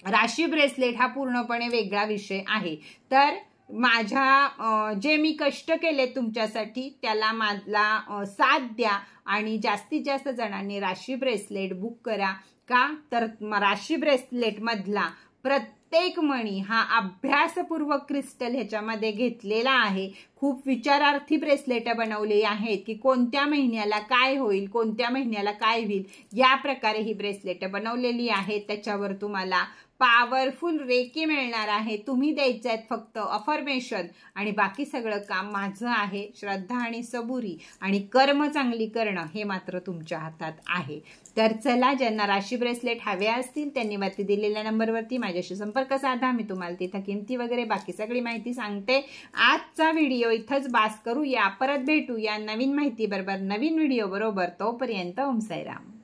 राशी ब्रेसलेट हा पूर्णपणे वेगळा विषय आहे. तर माझ्या जे मी कष्ट केले तुमच्यासाठी त्याला मला साथ द्या आणि जास्तीत जास्त जणांनी राशी ब्रेसलेट बुक करा. का तर राशी ब्रेसलेट मधला प्रत्येक मणी हा अभ्यासपूर्वक क्रिस्टल ह्याच्यामध्ये घेतलेला आहे. खूप विचारार्थी ब्रेसलेट बनवली आहेत की कोणत्या महिन्याला काय होईल, कोणत्या महिन्याला काय होईल, या प्रकारे ही ब्रेसलेट बनवलेली आहेत. त्याच्यावर तुम्हाला पॉवरफुल रेकी मिळणार आहे. तुम्ही द्यायचे आहेत फक्त अफर्मेशन आणि बाकी सगळं काम माझं आहे. श्रद्धा आणि सबुरी आणि कर्म चांगली करणं हे मात्र तुमच्या हातात आहे. तर चला, ज्यांना राशी ब्रेसलेट हवे असतील त्यांनी वरती दिलेल्या नंबरवरती माझ्याशी संपर्क साधा. मी तुम्हाला तिथं किमती वगैरे बाकी सगळी माहिती सांगते. आजचा व्हिडिओ इथंच बास करूया. परत भेटूया नवीन माहिती बरोबर, नवीन व्हिडिओ बरोबर. तोपर्यंत ओम साईराम.